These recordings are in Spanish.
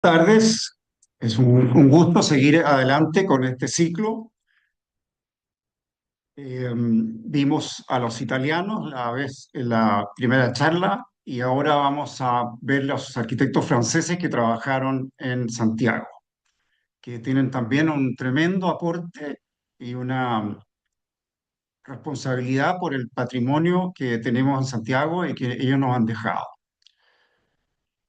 Tardes, es un gusto seguir adelante con este ciclo. Vimos a los italianos la vez en la primera charla y ahora vamos a ver los arquitectos franceses que trabajaron en Santiago, que tienen también un tremendo aporte y una responsabilidad por el patrimonio que tenemos en Santiago y que ellos nos han dejado.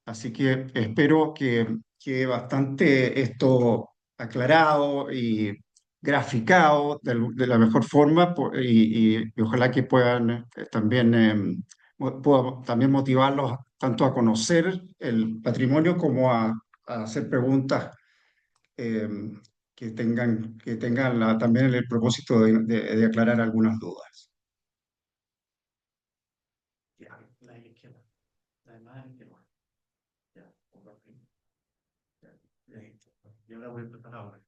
Así que espero que quede bastante esto aclarado y graficado de la mejor forma y ojalá que puedan también, pueda también motivarlos tanto a conocer el patrimonio como a hacer preguntas eh, que tengan también el propósito de aclarar algunas dudas. Ya, la izquierda, la de más izquierda. Ya, listo. Yo la voy a empezar ahora.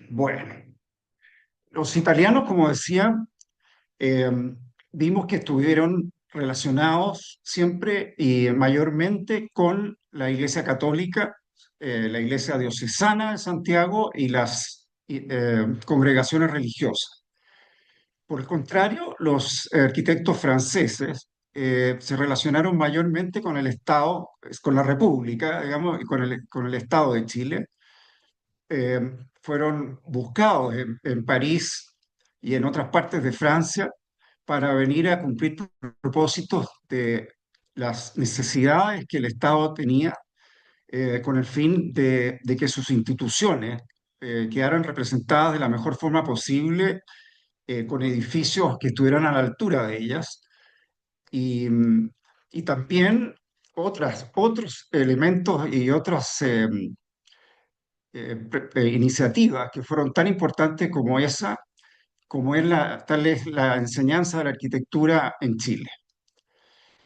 Bueno, los italianos, como decía, eh, vimos que estuvieron relacionados siempre y mayormente con la Iglesia Católica, la Iglesia Diocesana de Santiago y las congregaciones religiosas. Por el contrario, los arquitectos franceses se relacionaron mayormente con el Estado, con la República, digamos, y con el Estado de Chile. eh, Fueron buscados en París y en otras partes de Francia para venir a cumplir propósitos de las necesidades que el Estado tenía, con el fin de que sus instituciones quedaran representadas de la mejor forma posible, con edificios que estuvieran a la altura de ellas y también otros elementos y otras iniciativas que fueron tan importantes como esa, como tal es la enseñanza de la arquitectura en Chile.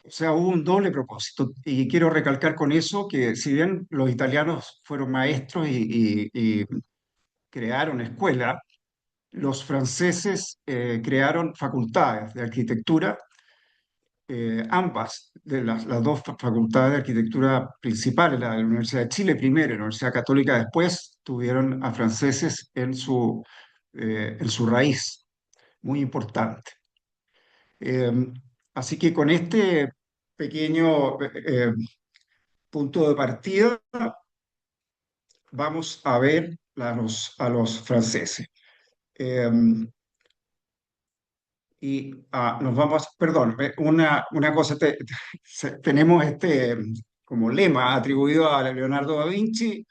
O sea, hubo un doble propósito y quiero recalcar con eso que si bien los italianos fueron maestros y crearon escuelas, los franceses crearon facultades de arquitectura. Ambas de las dos facultades de arquitectura principales, la de la Universidad de Chile primero y la Universidad Católica después, tuvieron a franceses en su raíz, muy importante. Eh, Así que con este pequeño punto de partida, vamos a ver a los franceses. Eh, Nos vamos, perdón, una cosa, tenemos como lema atribuido a Leonardo da Vinci,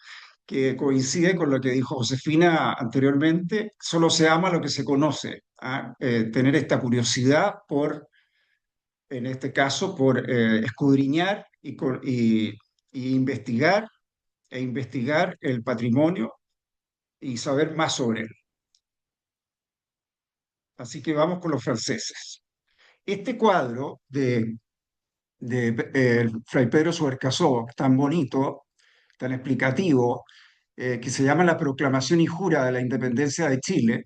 que coincide con lo que dijo Josefina anteriormente: solo se ama lo que se conoce. Tener esta curiosidad en este caso, por escudriñar y investigar el patrimonio y saber más sobre él. Así que vamos con los franceses. Este cuadro de Fray Pedro Suercasó, tan bonito, tan explicativo, que se llama La Proclamación y Jura de la Independencia de Chile.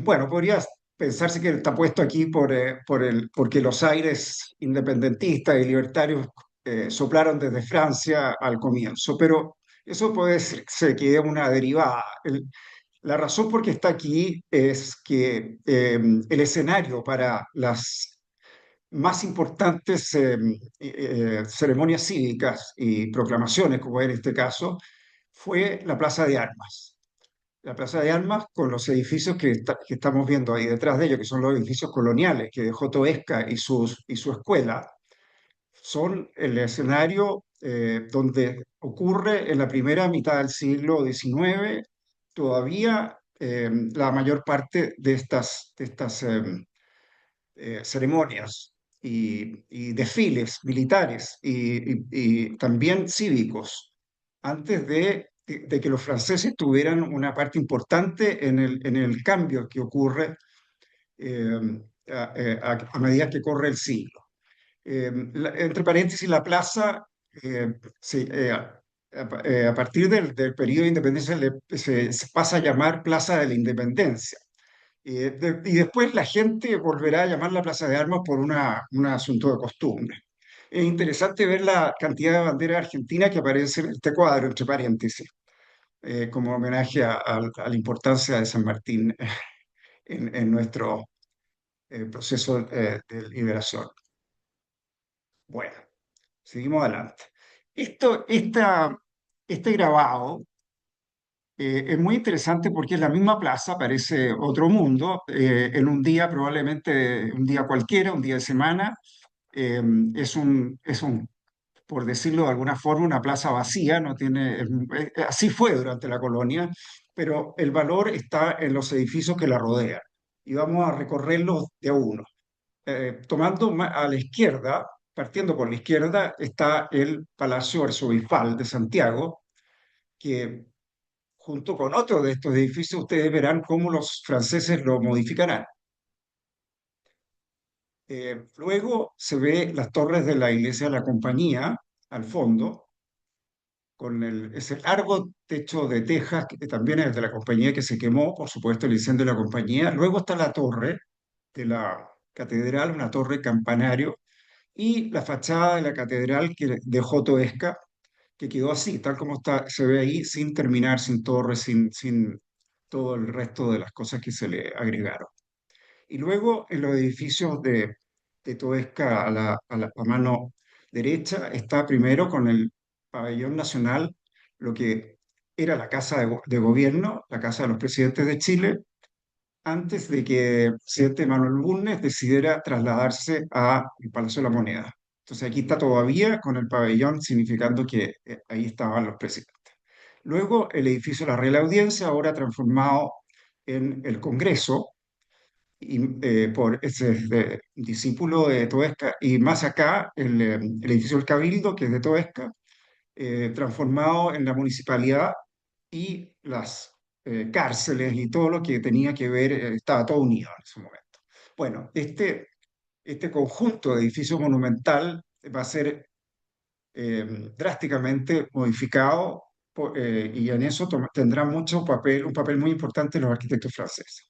Bueno, podría pensarse que está puesto aquí porque los aires independentistas y libertarios soplaron desde Francia al comienzo, pero eso puede ser que es una derivada. La razón por qué está aquí es que el escenario para las más importantes ceremonias cívicas y proclamaciones, como en este caso, fue la Plaza de Armas. La Plaza de Armas, con los edificios que estamos viendo ahí detrás de ellos, que son los edificios coloniales que dejó Toesca y su escuela, son el escenario donde ocurre en la primera mitad del siglo XIX todavía la mayor parte de estas ceremonias y desfiles militares y también cívicos, antes de que los franceses tuvieran una parte importante en el cambio que ocurre eh, a medida que corre el siglo. Entre paréntesis, la plaza, a partir del periodo de independencia, se pasa a llamar Plaza de la Independencia. Y después la gente volverá a llamar la Plaza de Armas por un asunto de costumbre. Es interesante ver la cantidad de banderas argentinas que aparecen en este cuadro, entre paréntesis, como homenaje a la importancia de San Martín en nuestro proceso de liberación. Bueno, seguimos adelante. Este grabado es muy interesante porque es la misma plaza, parece otro mundo, en un día probablemente, un día cualquiera, un día de semana. eh, es un, por decirlo de alguna forma, una plaza vacía, no tiene, así fue durante la colonia, pero el valor está en los edificios que la rodean. Y vamos a recorrerlos de a uno. Tomando a la izquierda, partiendo por la izquierda, está el Palacio Arzobispal de Santiago, que junto con otro de estos edificios ustedes verán cómo los franceses lo modificarán. Luego se ve las torres de la iglesia de la Compañía al fondo, con ese largo techo de tejas, que también es de la compañía que se quemó, por supuesto, el incendio de la compañía. Luego está la torre de la catedral, una torre campanario, y la fachada de la catedral que dejó Toesca, que quedó así, tal como está, se ve ahí, sin terminar, sin torre, sin todo el resto de las cosas que se le agregaron. Y luego en los edificios de Toesca a mano derecha está primero con el pabellón nacional, lo que era la casa de gobierno, la casa de los presidentes de Chile, antes de que el presidente Manuel Bulnes decidiera trasladarse al Palacio de la Moneda. Entonces aquí está todavía con el pabellón, significando que ahí estaban los presidentes. Luego el edificio de la Real Audiencia, ahora transformado en el Congreso, y, por ese discípulo de Toesca, y más acá el edificio del Cabildo, que es de Toesca, transformado en la municipalidad y las cárceles y todo lo que tenía que ver, estaba todo unido en ese momento. Bueno, este conjunto de edificios monumental va a ser drásticamente modificado y en eso tendrá mucho papel, un papel muy importante los arquitectos franceses.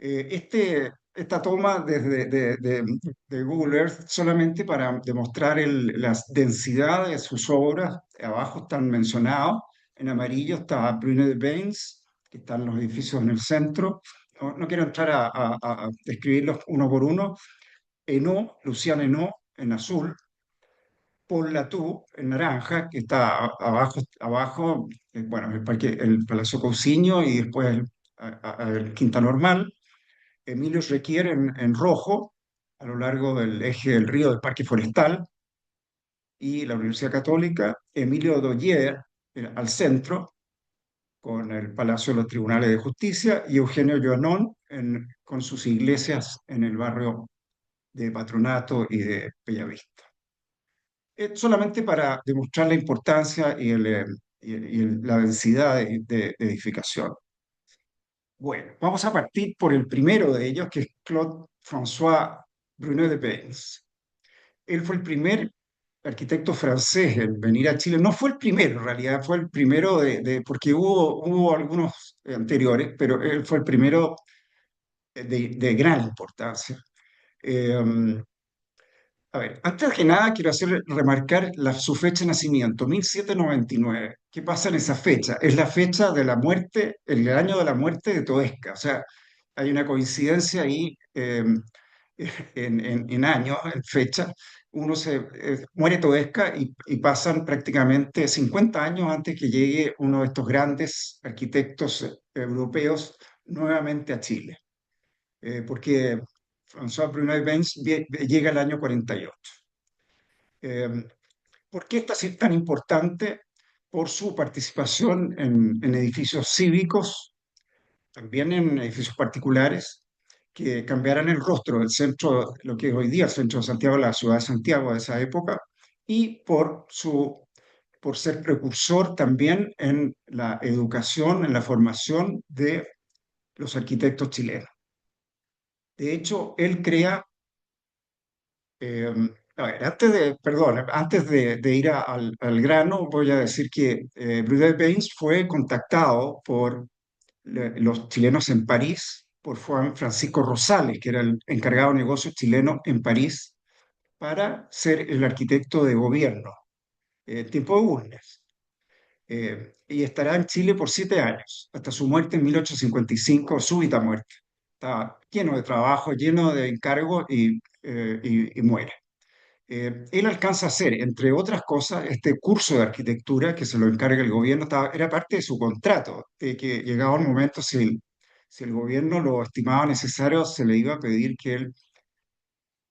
Esta toma de Google Earth solamente para demostrar la densidad de sus obras. Abajo están mencionados, en amarillo está Brune de Bains, que están los edificios en el centro. No quiero entrar a describirlos uno por uno. Hainaut, Lucien Hainaut, en azul. Paul Latour, en naranja, que está abajo, bueno, el Palacio Cousiño y después el Quinta Normal. Emilio Requier en rojo, a lo largo del eje del río del Parque Forestal, y la Universidad Católica. Emilio Doyer al centro, con el Palacio de los Tribunales de Justicia, y Eugenio Joanón con sus iglesias en el barrio de Patronato y de Bellavista. Solamente para demostrar la importancia y la densidad de edificación. Bueno, vamos a partir por el primero de ellos, que es Claude François Brunet de Bains. Él fue el primer arquitecto francés en venir a Chile. No fue el primero, en realidad, fue el primero porque hubo algunos anteriores, pero él fue el primero de gran importancia. Eh, a ver, antes que nada quiero remarcar su fecha de nacimiento, 1799. ¿Qué pasa en esa fecha? Es la fecha de la muerte, el año de la muerte de Toesca. O sea, hay una coincidencia ahí en años, en fecha. Muere Toesca y pasan prácticamente 50 años antes que llegue uno de estos grandes arquitectos europeos nuevamente a Chile. Porque François Brunet Benz llega al año 48. Eh, ¿Por qué esta es tan importante? Por su participación en edificios cívicos, también en edificios particulares, que cambiarán el rostro del centro, lo que es hoy día el centro de Santiago, la ciudad de Santiago de esa época, y por ser precursor también en la educación, en la formación de los arquitectos chilenos. De hecho, él crea Eh, a ver, antes de ir al grano, voy a decir que Bruder Bains fue contactado por los chilenos en París, por Juan Francisco Rosales, que era el encargado de negocios chileno en París, para ser el arquitecto de gobierno, tiempo de Bulnes. Y estará en Chile por 7 años, hasta su muerte en 1855, súbita muerte. Está lleno de trabajo, lleno de encargos y muere. Él alcanza a hacer, entre otras cosas, este curso de arquitectura que se lo encarga el gobierno, era parte de su contrato, de que llegado el momento, si el gobierno lo estimaba necesario, se le iba a pedir que él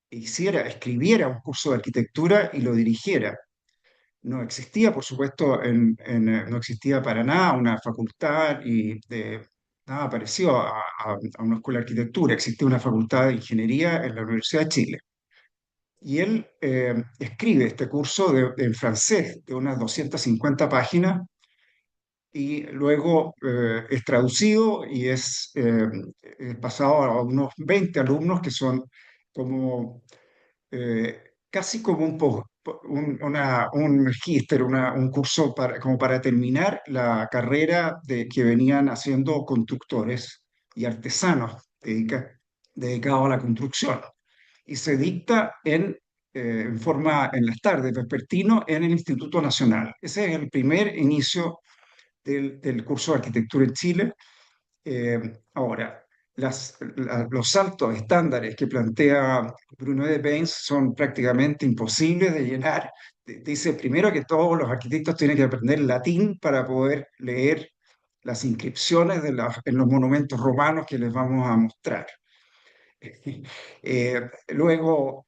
escribiera un curso de arquitectura y lo dirigiera. No existía, por supuesto, no existía para nada una facultad y nada parecido a una escuela de arquitectura. Existía una facultad de ingeniería en la Universidad de Chile. Y él escribe este curso en francés de unas 250 páginas y luego es traducido y es pasado a unos 20 alumnos que son como casi como un magíster, un curso como para terminar la carrera que venían haciendo constructores y artesanos dedicados a la construcción. Y se dicta en las tardes, vespertino, en el Instituto Nacional. Ese es el primer inicio del curso de arquitectura en Chile. Ahora, los saltos estándares que plantea Bruno de Bains son prácticamente imposibles de llenar. Dice primero que todos los arquitectos tienen que aprender latín para poder leer las inscripciones en los monumentos romanos que les vamos a mostrar. Luego,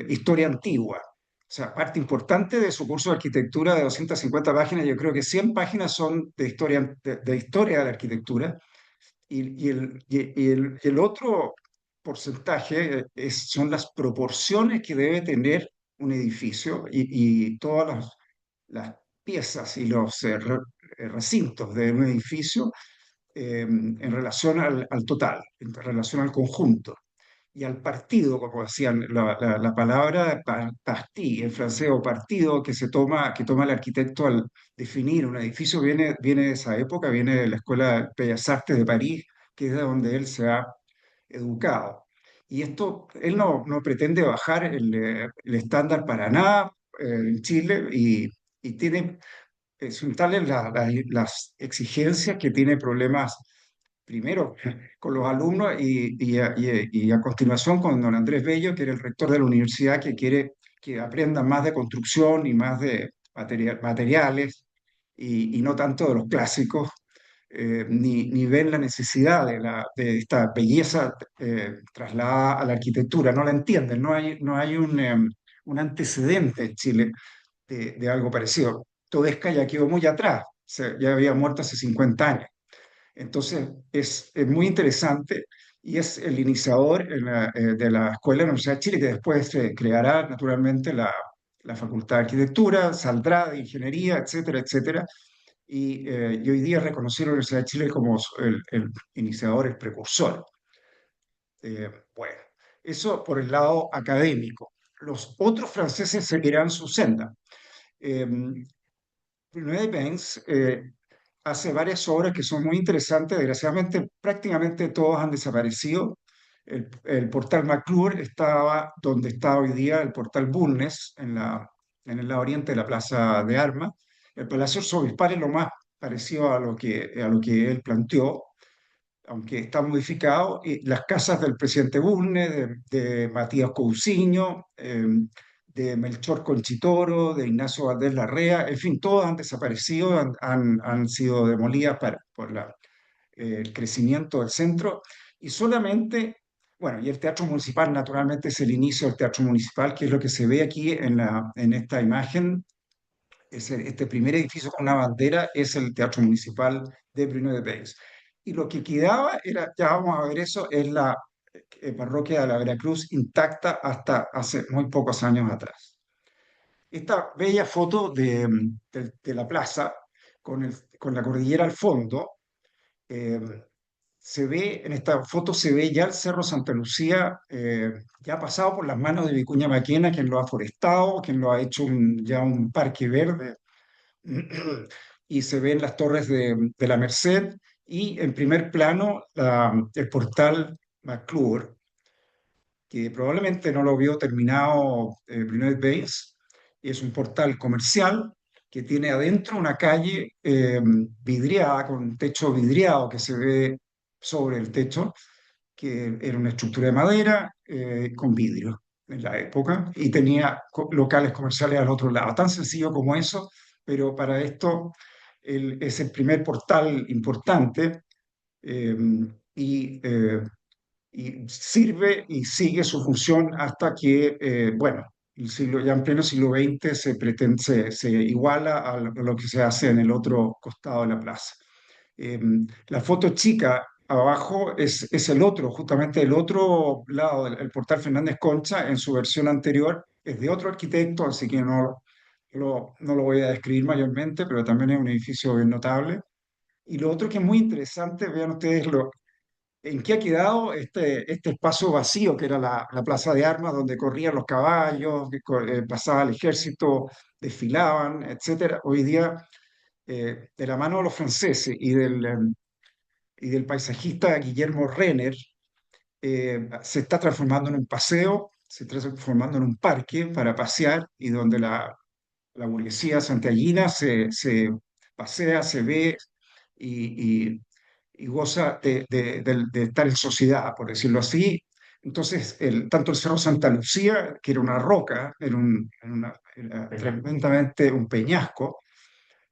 historia antigua. O sea, parte importante de su curso de arquitectura de 250 páginas, yo creo que 100 páginas son de historia de la arquitectura y el otro porcentaje son las proporciones que debe tener un edificio y todas las piezas y los recintos de un edificio en relación al total, en relación al conjunto y al partido, como decían, la palabra parti en francés o partido que toma el arquitecto al definir un edificio viene de esa época, viene de la Escuela de Bellas Artes de París, que es de donde él se ha educado. Y esto, él no pretende bajar el estándar para nada en Chile y tiene son tales las exigencias que tiene problemas primero con los alumnos y a continuación con don Andrés Bello, que era el rector de la universidad, que quiere que aprendan más de construcción y más de materiales y no tanto de los clásicos, ni ven la necesidad de esta belleza trasladada a la arquitectura, no la entienden, no hay un antecedente en Chile de algo parecido. Todesca ya quedó muy atrás, ya había muerto hace 50 años. Entonces, es muy interesante y es el iniciador de la Escuela de la Universidad de Chile, que después se creará naturalmente la Facultad de Arquitectura, saldrá de Ingeniería, etcétera, etcétera. Y hoy día reconocido la Universidad de Chile como el iniciador, el precursor. Bueno, eso por el lado académico. Los otros franceses seguirán su senda. Eh, René Benz hace varias obras que son muy interesantes. Desgraciadamente, prácticamente todos han desaparecido. El portal McClure estaba donde está hoy día el portal Bulnes, en el lado oriente de la Plaza de Armas. El Palacio Arzobispal es lo más parecido a lo que él planteó, aunque está modificado, y las casas del presidente Bulnes, de Matías Cousiño, de Melchor Conchitoro, de Ignacio Valdés Larrea, en fin, todas han desaparecido, han sido demolidas por el crecimiento del centro, y solamente, bueno, y el Teatro Municipal naturalmente es el inicio del Teatro Municipal, que es lo que se ve aquí en esta imagen. Este primer edificio con una bandera es el Teatro Municipal de Bruno de Beis. Y lo que quedaba era, ya vamos a ver eso, es la parroquia de la Veracruz intacta hasta hace muy pocos años atrás. Esta bella foto de la plaza con la cordillera al fondo, eh, en esta foto se ve ya el Cerro Santa Lucía, ya ha pasado por las manos de Vicuña Maquena, quien lo ha forestado, quien lo ha hecho ya un parque verde, y se ven las torres de la Merced y en primer plano el portal McClure, que probablemente no lo vio terminado Brunet Bayes. Es un portal comercial que tiene adentro una calle vidriada, con un techo vidriado que se ve sobre el techo, que era una estructura de madera con vidrio en la época, y tenía locales comerciales al otro lado. Tan sencillo como eso, pero para esto es el primer portal importante, eh, y, eh, y sirve y sigue su función hasta que, bueno, ya en pleno siglo XX se iguala a lo que se hace en el otro costado de la plaza. Eh, la foto chica abajo es el otro, justamente el otro lado del el portal Fernández Concha en su versión anterior. Es de otro arquitecto, así que no lo voy a describir mayormente, pero también es un edificio bien notable. Y lo otro que es muy interesante, vean ustedes en qué ha quedado este espacio vacío que era la plaza de armas, donde corrían los caballos, que pasaba el ejército, desfilaban, etcétera. Hoy día, de la mano de los franceses y del paisajista Guillermo Renner, se está transformando en un paseo, se está transformando en un parque para pasear, y donde la burguesía santiaguina se pasea, se ve y, y goza de estar en sociedad, por decirlo así. Entonces, tanto el Cerro Santa Lucía, que era una roca, era tremendamente un peñasco,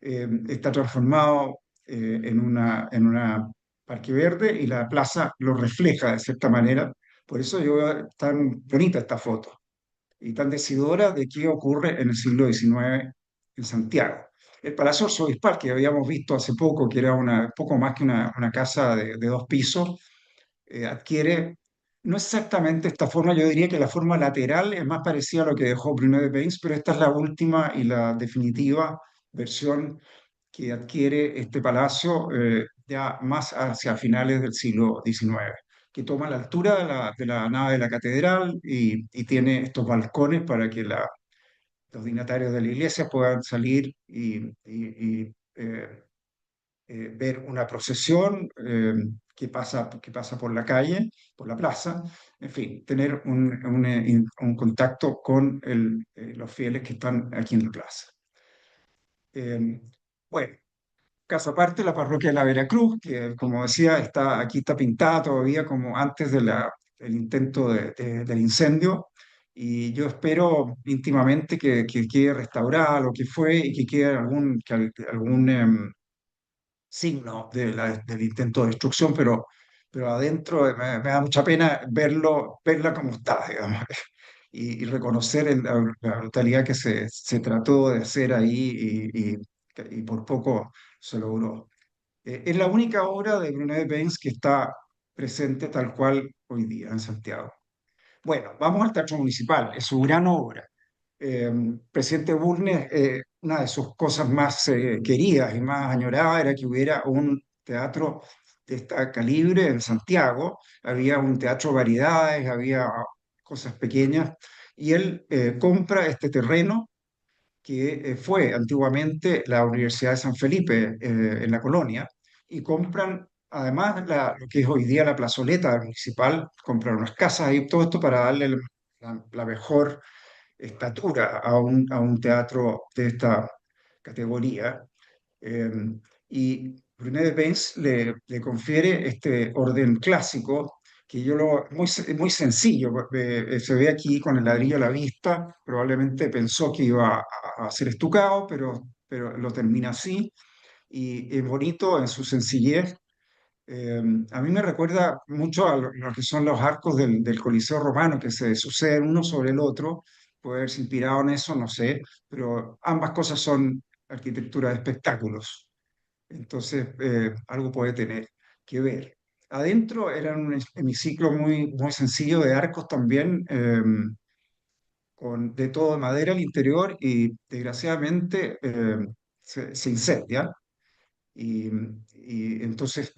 está transformado en una parque verde, y la plaza lo refleja de cierta manera. Por eso yo veo tan bonita esta foto y tan decidora de qué ocurre en el siglo XIX en Santiago. El Palacio Arzobispal, que habíamos visto hace poco, que era poco más que una casa de dos pisos, adquiere no exactamente esta forma. Yo diría que la forma lateral es más parecida a lo que dejó Bruno de Pins, pero esta es la última y la definitiva versión que adquiere este palacio, ya más hacia finales del siglo XIX, que toma la altura de la nave de la catedral, y tiene estos balcones para que los dignatarios de la iglesia puedan salir ver una procesión que pasa por la calle, por la plaza, en fin, tener un contacto con los fieles que están aquí en la plaza. Eh, bueno, caso aparte, la parroquia de la Veracruz, que como decía, aquí está pintada todavía como antes del intento del incendio, y yo espero íntimamente que quede restaurada lo que fue, y que quede algún signo del intento de destrucción, pero adentro me da mucha pena verla como está, digamos, y reconocer la brutalidad que se trató de hacer ahí, y por poco se logró. Es la única obra de Brunet de Pins que está presente tal cual hoy día en Santiago. Bueno, vamos al Teatro Municipal, es su gran obra. Presidente Bulnes, una de sus cosas más queridas y más añoradas era que hubiera un teatro de este calibre en Santiago. Había un teatro de variedades, había cosas pequeñas, y él compra este terreno que fue antiguamente la Universidad de San Felipe, en la colonia, y compran además lo que es hoy día la plazoleta municipal. Compran unas casas y todo esto para darle la mejor estatura a un teatro de esta categoría. Eh, y Brunet de Pins le confiere este orden clásico, que muy sencillo. Se ve aquí con el ladrillo a la vista. Probablemente pensó que iba a ser estucado, pero lo termina así, y es bonito en su sencillez. Eh, a mí me recuerda mucho a lo que son los arcos del Coliseo Romano, que se suceden uno sobre el otro. Puede haberse inspirado en eso, no sé, pero ambas cosas son arquitectura de espectáculos. Entonces, algo puede tener que ver. Adentro era un hemiciclo muy sencillo de arcos también, de todo de madera al interior, y desgraciadamente se incendia, y, y entonces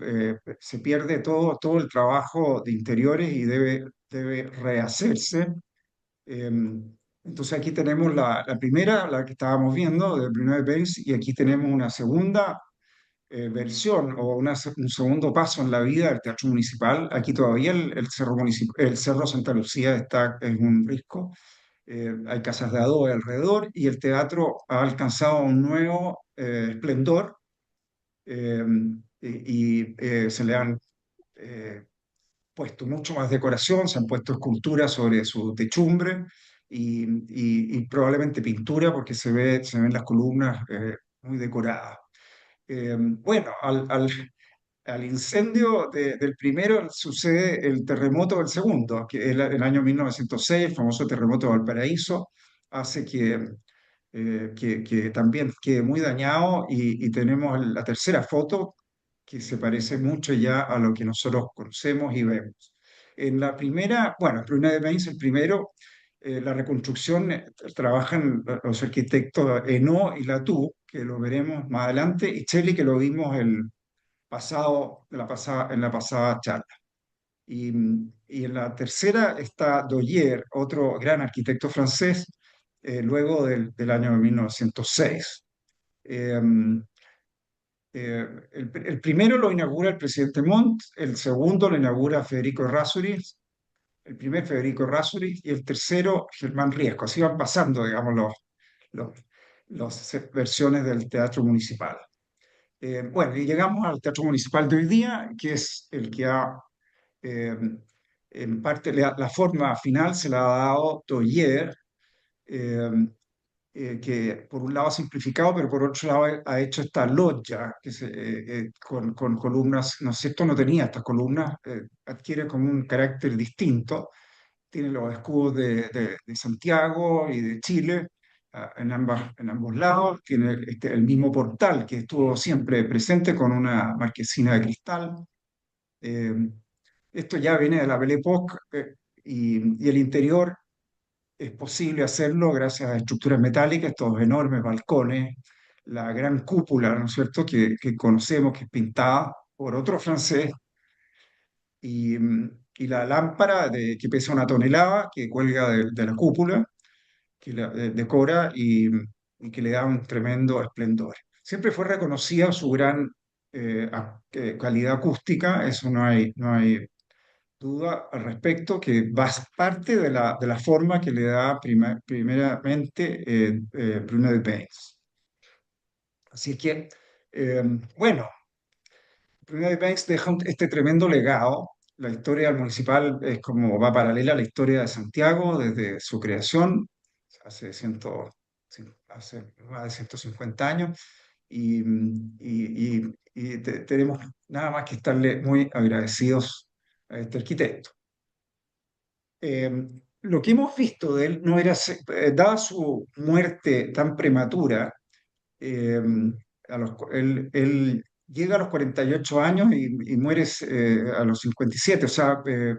se pierde todo el trabajo de interiores y debe rehacerse. Eh, entonces aquí tenemos la primera, la que estábamos viendo, de Bruno de Pérez, y aquí tenemos una segunda versión o un segundo paso en la vida del Teatro Municipal. Aquí todavía el Cerro Santa Lucía está en un risco, hay casas de adobe alrededor y el teatro ha alcanzado un nuevo esplendor, eh, se le han eh, puesto mucho más decoración, se han puesto esculturas sobre su techumbre y probablemente pintura porque se ven las columnas muy decoradas. Bueno, al incendio del primero sucede el terremoto del segundo, que es el año 1906, el famoso terremoto de Valparaíso, hace que también quede muy dañado y tenemos la tercera foto que se parece mucho ya a lo que nosotros conocemos y vemos. En la primera, bueno, en Pruneda de Mainz, el primero, la reconstrucción trabajan los arquitectos Eno y Latour, que lo veremos más adelante, y Shelley, que lo vimos en la pasada charla. Y en la tercera está Doyer, otro gran arquitecto francés, luego del año 1906. Eh, el primero lo inaugura el presidente Montt, el segundo lo inaugura Federico Errázuriz, el primer Federico Errázuriz y el tercero Germán Riesco. Así van pasando, digamos, los, las versiones del Teatro Municipal. Bueno, y llegamos al Teatro Municipal de hoy día, que es el que eh, en parte, la forma final se la ha dado Toyer, eh, que por un lado ha simplificado, pero por otro lado ha hecho esta loggia con columnas, ¿no es cierto? No tenía estas columnas, adquiere como un carácter distinto, tiene los escudos de Santiago y de Chile en ambos lados, tiene el mismo portal que estuvo siempre presente con una marquesina de cristal. Eh, Esto ya viene de la Belle Époque, y el interior es posible hacerlo gracias a estructuras metálicas, estos enormes balcones, la gran cúpula, ¿no es cierto?, que conocemos, que es pintada por otro francés, y la lámpara que pesa una tonelada, que cuelga de la cúpula, que decora y que le da un tremendo esplendor. Siempre fue reconocida su gran calidad acústica, eso no hay duda al respecto, que va parte de la forma que le da primeramente Bruno de Pains. Así que, eh, bueno, Bruno de Pains deja este tremendo legado. La historia del municipal es como va paralela a la historia de Santiago desde su creación, hace, hace más de 150 años, tenemos nada más que estarle muy agradecidos a este arquitecto. eh, lo que hemos visto de él no era, dada su muerte tan prematura, eh, él llega a los 48 años y muere a los 57, o sea, eh,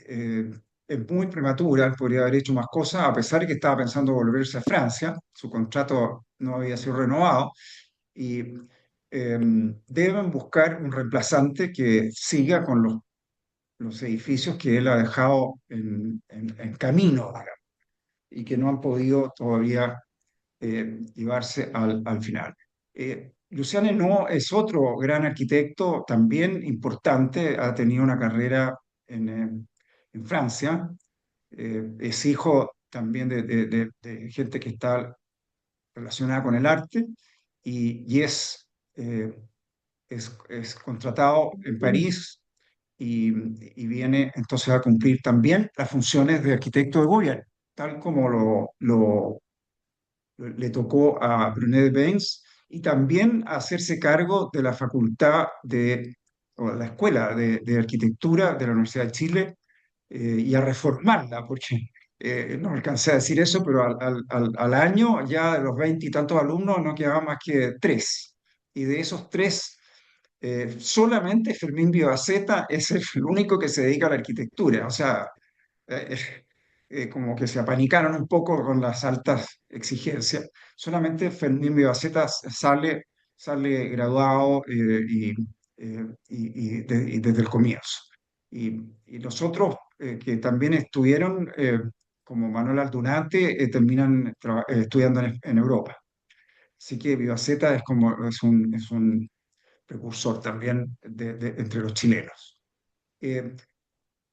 eh, es muy prematura, él podría haber hecho más cosas, a pesar de que estaba pensando volverse a Francia, su contrato no había sido renovado, y deben buscar un reemplazante que siga con los edificios que él ha dejado en camino, digamos, y que no han podido todavía llevarse al final. Lucian Henao es otro gran arquitecto, también importante, ha tenido una carrera en Francia, es hijo también de gente que está relacionada con el arte y eh, es contratado en París y viene entonces a cumplir también las funciones de arquitecto de gobierno, tal como le tocó a Brunet Benz, y también a hacerse cargo de la facultad o la escuela de arquitectura de la Universidad de Chile, y a reformarla, porque no alcancé a decir eso, pero al año ya de los 20 y tantos alumnos no quedaban más que tres. Y de esos tres, solamente Fermín Viavaceta es el único que se dedica a la arquitectura. O sea, eh, como que se apanicaron un poco con las altas exigencias. Solamente Fermín Viavaceta sale graduado, y desde el comienzo. Y los otros que también estuvieron, como Manuel Aldunate, terminan estudiando en Europa. Así que Vivaceta es un precursor también entre los chilenos. Eh,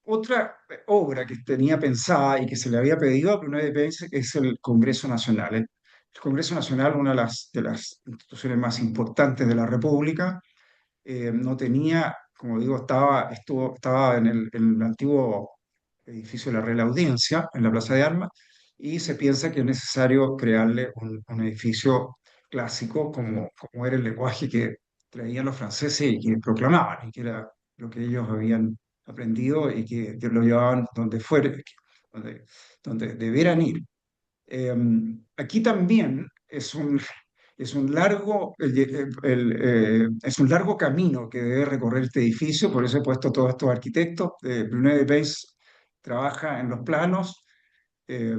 Otra obra que tenía pensada y que se le había pedido a Bruno de Pérez es el Congreso Nacional. El Congreso Nacional, una de las instituciones más importantes de la República, no tenía, como digo, estaba en el antiguo edificio de la Real Audiencia, en la Plaza de Armas, y se piensa que es necesario crearle un edificio clásico como era el lenguaje que traían los franceses y que proclamaban, y que era lo que ellos habían aprendido y que lo llevaban donde fuera, donde, donde debieran ir. Eh, Aquí también es un es un largo camino que debe recorrer este edificio, por eso he puesto todos estos arquitectos. Brunet de Peix trabaja en los planos, eh,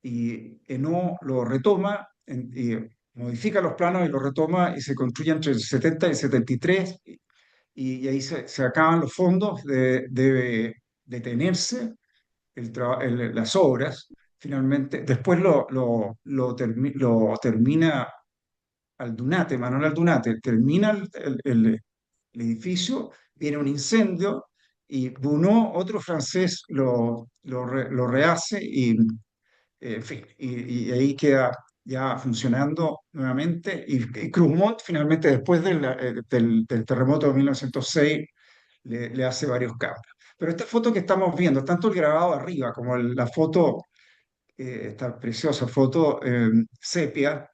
y Eno lo retoma y modifica los planos y lo retoma y se construye entre el 70 y el 73 y ahí se acaban los fondos, debe detenerse las obras, finalmente, después lo termina Aldunate, Manuel Aldunate, termina el edificio, viene un incendio y Bunot, otro francés, lo rehace y, en fin, y ahí queda ya funcionando nuevamente. Y Cruzmont, finalmente, después del terremoto de 1906, le hace varios cambios. Pero esta foto que estamos viendo, tanto el grabado arriba como la foto, esta preciosa foto sepia,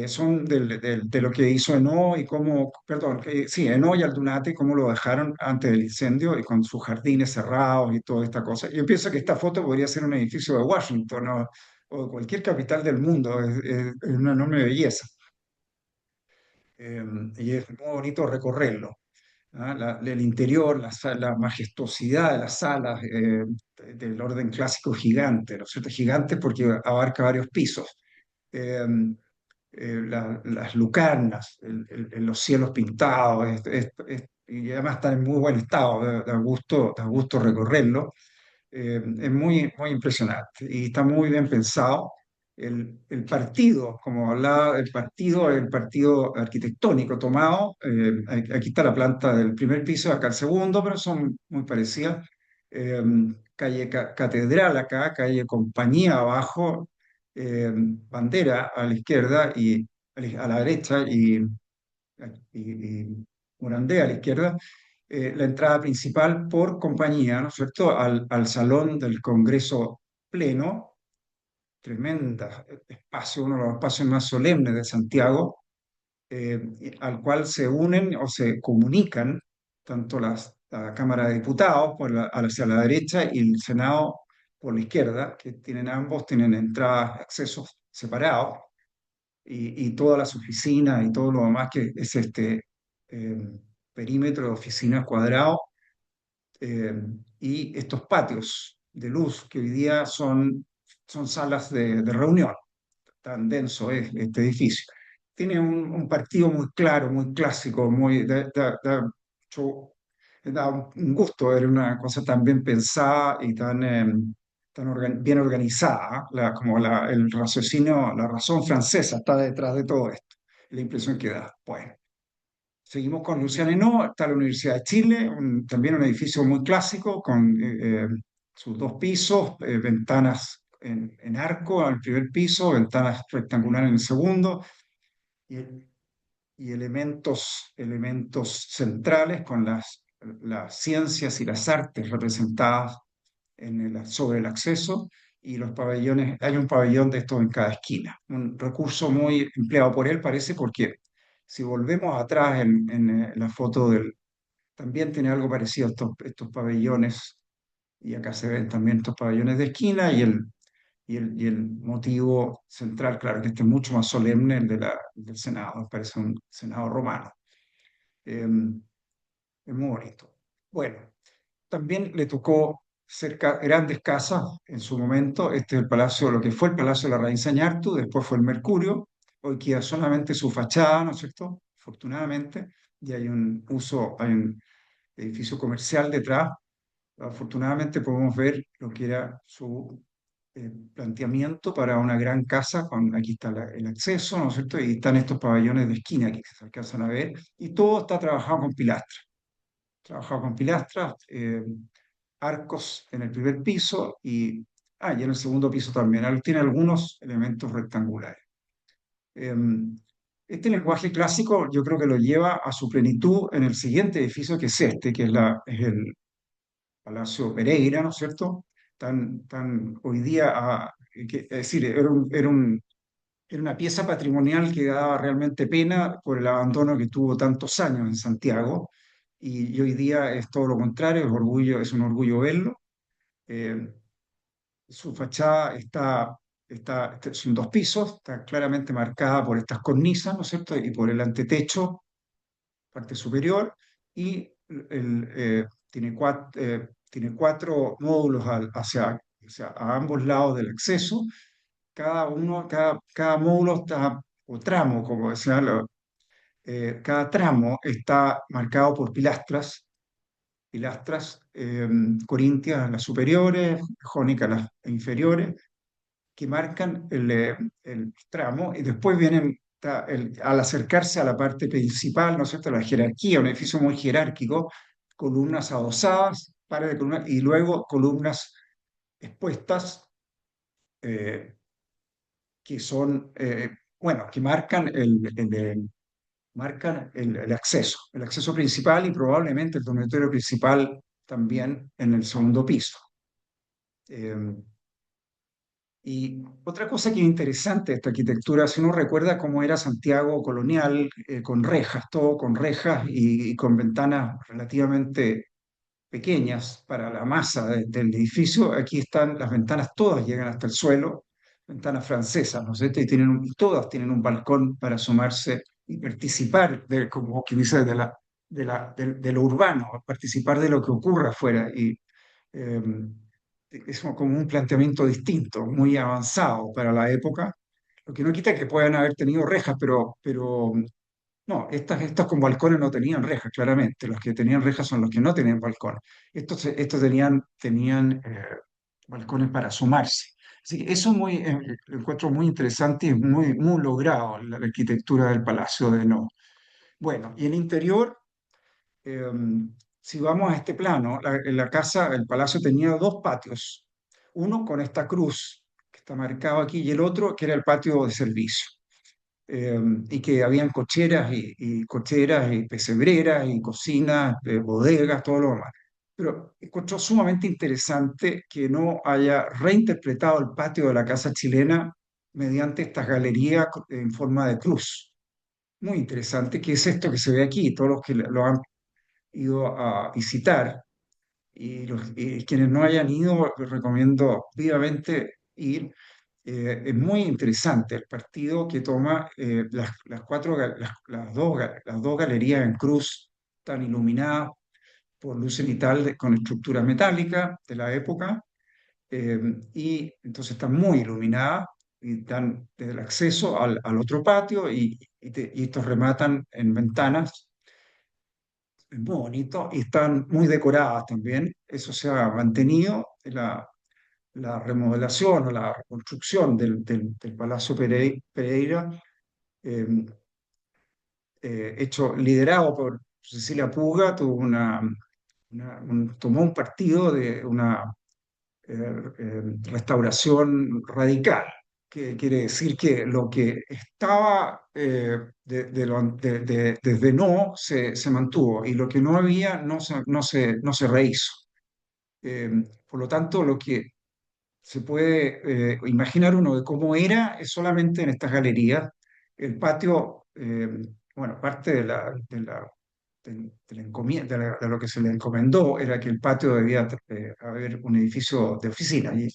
son de lo que hizo Eno y cómo, perdón, sí, Eno y Aldunate, cómo lo dejaron antes del incendio y con sus jardines cerrados y toda esta cosa. Yo pienso que esta foto podría ser un edificio de Washington o de cualquier capital del mundo, es una enorme belleza. Eh, y es muy bonito recorrerlo. ¿Ah? El interior, la majestuosidad de las salas, del orden clásico gigante, ¿no es cierto? Gigante porque abarca varios pisos. Eh, las lucarnas, los cielos pintados, y además están en muy buen estado, da gusto recorrerlo. Es muy impresionante y está muy bien pensado. El partido, como hablaba, el partido arquitectónico tomado, aquí está la planta del primer piso, acá el segundo, pero son muy parecidas. Eh, Calle Catedral acá, calle Compañía abajo, Bandera a la izquierda y a la derecha y Morandé a la izquierda, la entrada principal por Compañía, ¿no es cierto?, al Salón del Congreso Pleno, tremenda espacio, uno de los espacios más solemnes de Santiago, al cual se unen o se comunican tanto la Cámara de Diputados hacia la derecha y el Senado por la izquierda, que ambos tienen entradas, accesos separados, y todas las oficinas y todo lo demás que es este eh, perímetro de oficinas cuadrado, eh, y estos patios de luz que hoy día son salas de reunión. Tan denso es este edificio. Tiene un partido muy claro, muy clásico, mucho- da un gusto ver una cosa tan bien pensada y bien organizada. Como el raciocinio, la razón francesa está detrás de todo esto. La impresión que da. Bueno, seguimos con Luciano Henao, está la Universidad de Chile, también un edificio muy clásico con sus dos pisos, ventanas en arco al primer piso, ventanas rectangulares en el segundo y, y elementos centrales con las ciencias y las artes representadas sobre el acceso y los pabellones. Hay un pabellón de estos en cada esquina, un recurso muy empleado por él, parece, porque si volvemos atrás en la foto también tiene algo parecido a estos pabellones, y acá se ven también estos pabellones de esquina y el motivo central, claro, que este es mucho más solemne, del Senado, parece un Senado romano. Eh, es muy bonito. Bueno, también le tocó grandes casas en su momento. Este es el palacio, lo que fue el Palacio de la Reina Sañartu, después fue el Mercurio, hoy queda solamente su fachada, ¿no es cierto? Afortunadamente, y hay un edificio comercial detrás. Afortunadamente podemos ver lo que era su planteamiento para una gran casa, aquí está el acceso, ¿no es cierto? Y están estos pabellones de esquina que se alcanzan a ver, y todo está trabajado con pilastras, arcos en el primer piso y en el segundo piso también. Tiene algunos elementos rectangulares. Eh, este lenguaje clásico yo creo que lo lleva a su plenitud en el siguiente edificio, que es este, es el Palacio Pereira, ¿no es cierto? Tan hoy día, es decir, era una pieza patrimonial que daba realmente pena por el abandono que tuvo tantos años en Santiago, y hoy día es todo lo contrario, es un orgullo verlo. Eh, Su fachada son dos pisos, está claramente marcada por estas cornisas, ¿no es cierto? Y por el antetecho, parte superior, y tiene cuatro módulos a ambos lados del acceso. Cada módulo está, o tramo, como decía, cada tramo está marcado por pilastras corintias las superiores, jónicas las inferiores, que marcan el tramo, y después al acercarse a la parte principal, ¿no es cierto?, la jerarquía, un edificio muy jerárquico, columnas adosadas, pares de columnas, y luego columnas expuestas, eh, que son, bueno, que marcan el acceso principal y probablemente el dormitorio principal también en el segundo piso. Eh, Y otra cosa que es interesante de esta arquitectura, si uno recuerda cómo era Santiago colonial, con rejas, todo con rejas y con ventanas relativamente pequeñas para la masa del edificio, aquí están las ventanas, todas llegan hasta el suelo, ventanas francesas, ¿no es cierto? Y todas tienen un balcón para asomarse y participar, como que dice, de lo urbano, participar de lo que ocurre afuera. Eh, es como un planteamiento distinto, muy avanzado para la época, lo que no quita que puedan haber tenido rejas, pero no, estas con balcones no tenían rejas, claramente. Los que tenían rejas son los que no tenían balcones. Estos tenían balcones para asomarse. Así que eso lo encuentro muy interesante y muy logrado, la arquitectura del Palacio de No. Bueno, y el interior, eh, si vamos a este plano, el palacio tenía dos patios, uno con esta cruz que está marcado aquí y el otro que era el patio de servicio, y que habían cocheras y pesebreras y cocinas, bodegas, todo lo demás. Pero encontró sumamente interesante que no haya reinterpretado el patio de la casa chilena mediante estas galerías en forma de cruz. Muy interesante, que es esto que se ve aquí. Todos los que lo han ido a visitar y quienes no hayan ido, les recomiendo vivamente ir. Es muy interesante el partido que toma, las dos galerías en cruz, tan iluminadas por luz cenital con estructura metálica de la época, eh, y entonces están muy iluminadas y dan desde el acceso al otro patio, y estos rematan en ventanas. Es muy bonito y están muy decoradas también. Eso se ha mantenido. La remodelación o la reconstrucción del Palacio Pereira, eh, liderado por Cecilia Puga, tomó un partido de una restauración radical, que quiere decir que lo que estaba, desde no se mantuvo, y lo que no había no se rehizo. Eh, por lo tanto, lo que se puede imaginar uno de cómo era es solamente en estas galerías. El patio, bueno, parte de lo que se le encomendó era que el patio debía haber un edificio de oficina. Y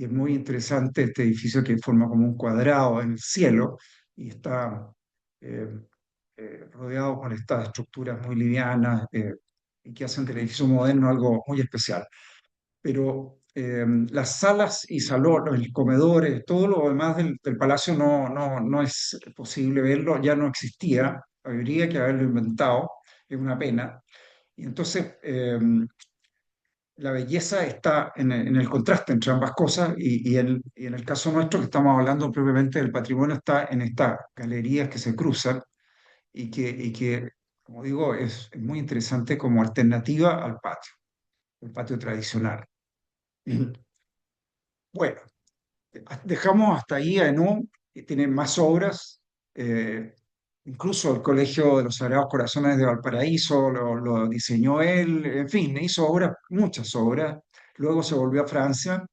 es muy interesante este edificio que forma como un cuadrado en el cielo y está eh, rodeado por estas estructuras muy livianas, y que hacen del edificio moderno algo muy especial. Pero las salas y salones, el comedor, todo lo demás del palacio no es posible verlo, ya no existía, habría que haberlo inventado, es una pena. Y entonces, la belleza está en el contraste entre ambas cosas y en el caso nuestro, que estamos hablando propiamente del patrimonio, está en estas galerías que se cruzan y que, como digo, es muy interesante como alternativa al patio, el patio tradicional. Bueno, dejamos hasta ahí a Enú, que tiene más obras, eh, incluso el Colegio de los Sagrados Corazones de Valparaíso lo diseñó él, en fin, hizo obras, muchas obras. Luego se volvió a Francia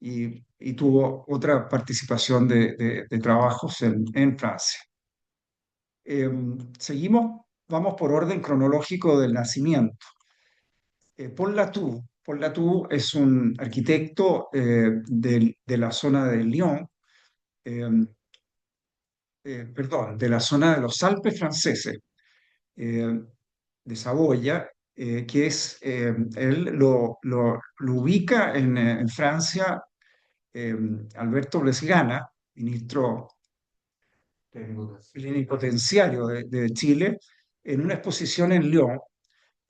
y tuvo otra participación de trabajos en Francia. Eh, Seguimos, vamos por orden cronológico del nacimiento. Paul Latour es un arquitecto de la zona de Lyon, eh, perdón, de la zona de los Alpes franceses, eh, de Saboya, que él lo ubica en Francia, eh, Alberto Blesgana, ministro plenipotenciario de Chile, en una exposición en Lyon,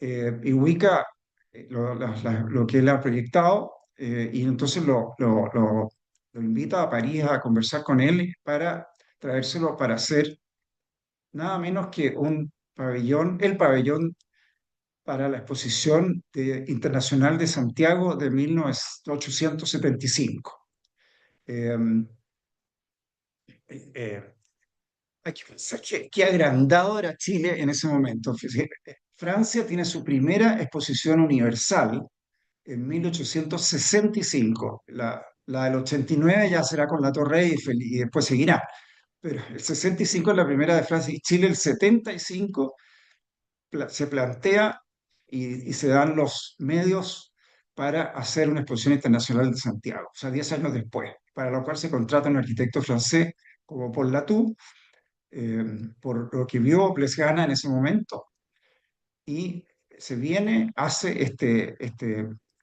y ubica lo que él ha proyectado, y entonces lo invita a París a conversar con él para traérselo para hacer nada menos que un pabellón, el pabellón para la Exposición Internacional de Santiago de 1875. Eh, eh, Hay que pensar qué agrandado era Chile en ese momento. Francia tiene su primera exposición universal en 1865. La del 89 ya será con la Torre Eiffel y después seguirá. Pero el 65 es la primera de Francia y Chile el 75 se plantea y se dan los medios para hacer una exposición internacional de Santiago, o sea, 10 años después, para lo cual se contrata un arquitecto francés como Paul Latour, eh, por lo que vio Blesgana en ese momento, y se viene, hace este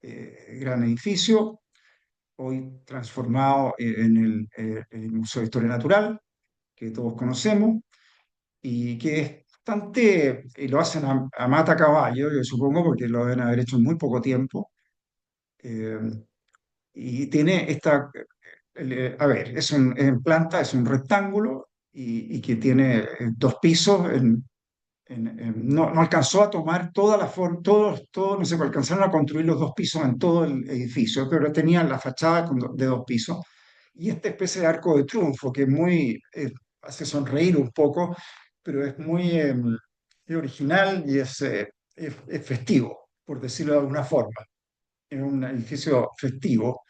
gran edificio, hoy transformado en el Museo de Historia Natural, que todos conocemos, y que es bastante, y lo hacen a mata caballo, yo supongo, porque lo deben haber hecho en muy poco tiempo, eh, y tiene a ver, en planta, es un rectángulo y que tiene dos pisos, no alcanzó a tomar toda la forma, no sé, alcanzaron a construir los dos pisos en todo el edificio, pero tenía la fachada de dos pisos, y esta especie de arco de triunfo que hace sonreír un poco, pero es muy original y es festivo, por decirlo de alguna forma. Es un edificio festivo.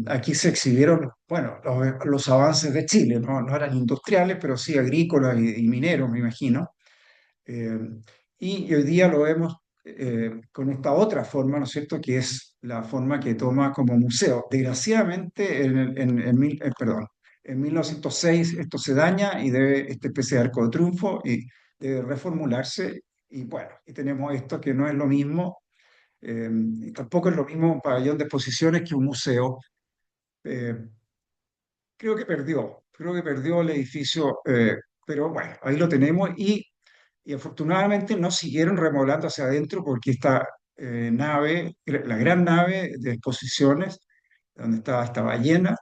Aquí se exhibieron, bueno, los avances de Chile, no eran industriales, pero sí agrícolas y mineros, me imagino. Eh, y hoy día lo vemos con esta otra forma, ¿no es cierto?, que es la forma que toma como museo. Desgraciadamente, perdón, en 1906 esto se daña y debe este especie de arco de triunfo y debe reformularse. Y bueno, y tenemos esto que no es lo mismo, y tampoco es lo mismo un pabellón de exposiciones que un museo. Eh, creo que perdió el edificio, pero bueno, ahí lo tenemos y afortunadamente no siguieron remodelando hacia adentro porque esta nave, la gran nave de exposiciones, donde estaba llena,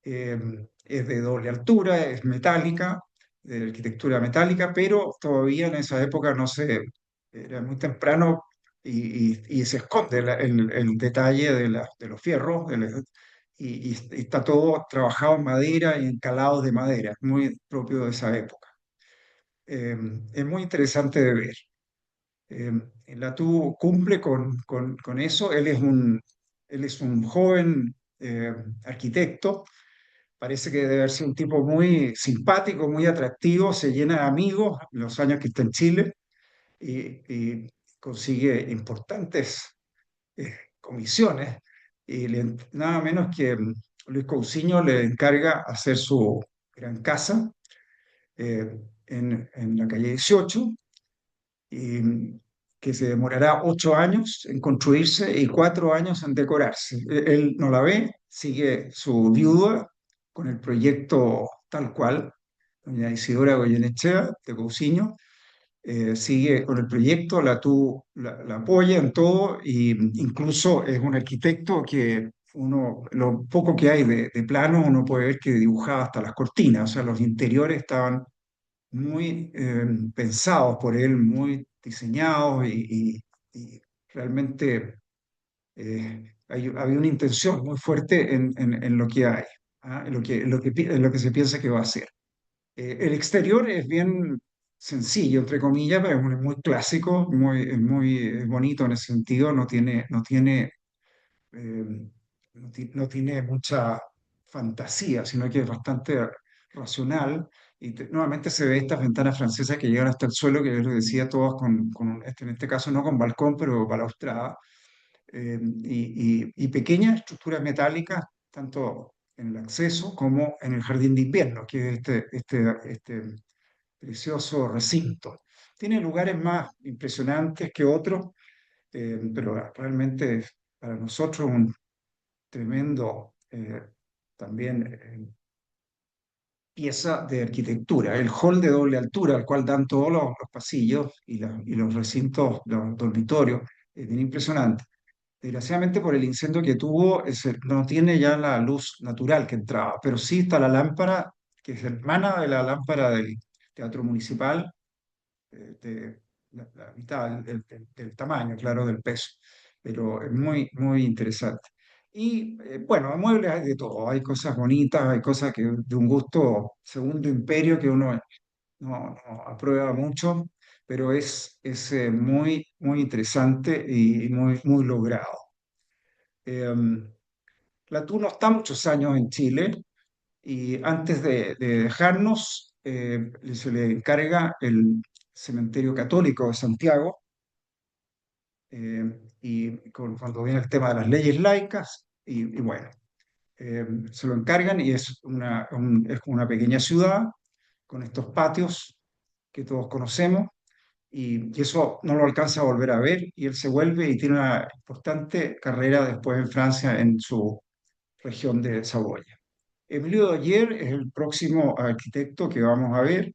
eh, es de doble altura, es metálica, de arquitectura metálica, pero todavía en esa época no se, era muy temprano y se esconde el detalle de los fierros, y está todo trabajado en madera y encalados de madera, muy propio de esa época. Eh, es muy interesante de ver. Eh, Latour cumple con eso. Él es un joven arquitecto. Parece que debe ser un tipo muy simpático, muy atractivo. Se llena de amigos en los años que está en Chile y consigue importantes comisiones. Y nada menos que Luis Cousiño le encarga hacer su gran casa, eh, en la calle 18, y que se demorará 8 años en construirse y 4 años en decorarse. Él no la ve, sigue su viuda con el proyecto tal cual, doña Isidora Goyenechea de Cousiño, sigue con el proyecto, la apoya en todo y incluso es un arquitecto que uno, lo poco que hay de plano, uno puede ver que dibujaba hasta las cortinas, o sea, los interiores estaban muy pensados por él, muy diseñados y realmente había una intención muy fuerte en lo que hay, ¿ah? En lo que se piensa que va a hacer. El exterior es bien sencillo, entre comillas, pero es muy clásico, muy bonito en ese sentido, eh, no tiene mucha fantasía, sino que es bastante racional. Y nuevamente se ve estas ventanas francesas que llegan hasta el suelo, que yo les decía, todas en este caso no con balcón, pero balaustrada, y pequeñas estructuras metálicas, tanto en el acceso como en el jardín de invierno, que es este precioso recinto. Tiene lugares más impresionantes que otros, pero realmente es para nosotros un tremendo también pieza de arquitectura. El hall de doble altura, al cual dan todos los pasillos y los recintos, los dormitorios, es bien impresionante. Desgraciadamente por el incendio que tuvo, no tiene ya la luz natural que entraba, pero sí está la lámpara, que es hermana de la lámpara del Teatro Municipal, de la mitad del tamaño, claro, del peso, pero es muy interesante. Y bueno, muebles hay de todo, hay cosas bonitas, hay cosas que de un gusto segundo imperio que uno no aprueba mucho, pero muy interesante y muy logrado. Eh, Latour no está muchos años en Chile y antes de dejarnos se le encarga el Cementerio Católico de Santiago cuando viene el tema de las leyes laicas y bueno, se lo encargan y es como una pequeña ciudad con estos patios que todos conocemos y eso no lo alcanza a volver a ver y él se vuelve y tiene una importante carrera después en Francia en su región de Saboya. Emilio Doyer es el próximo arquitecto que vamos a ver,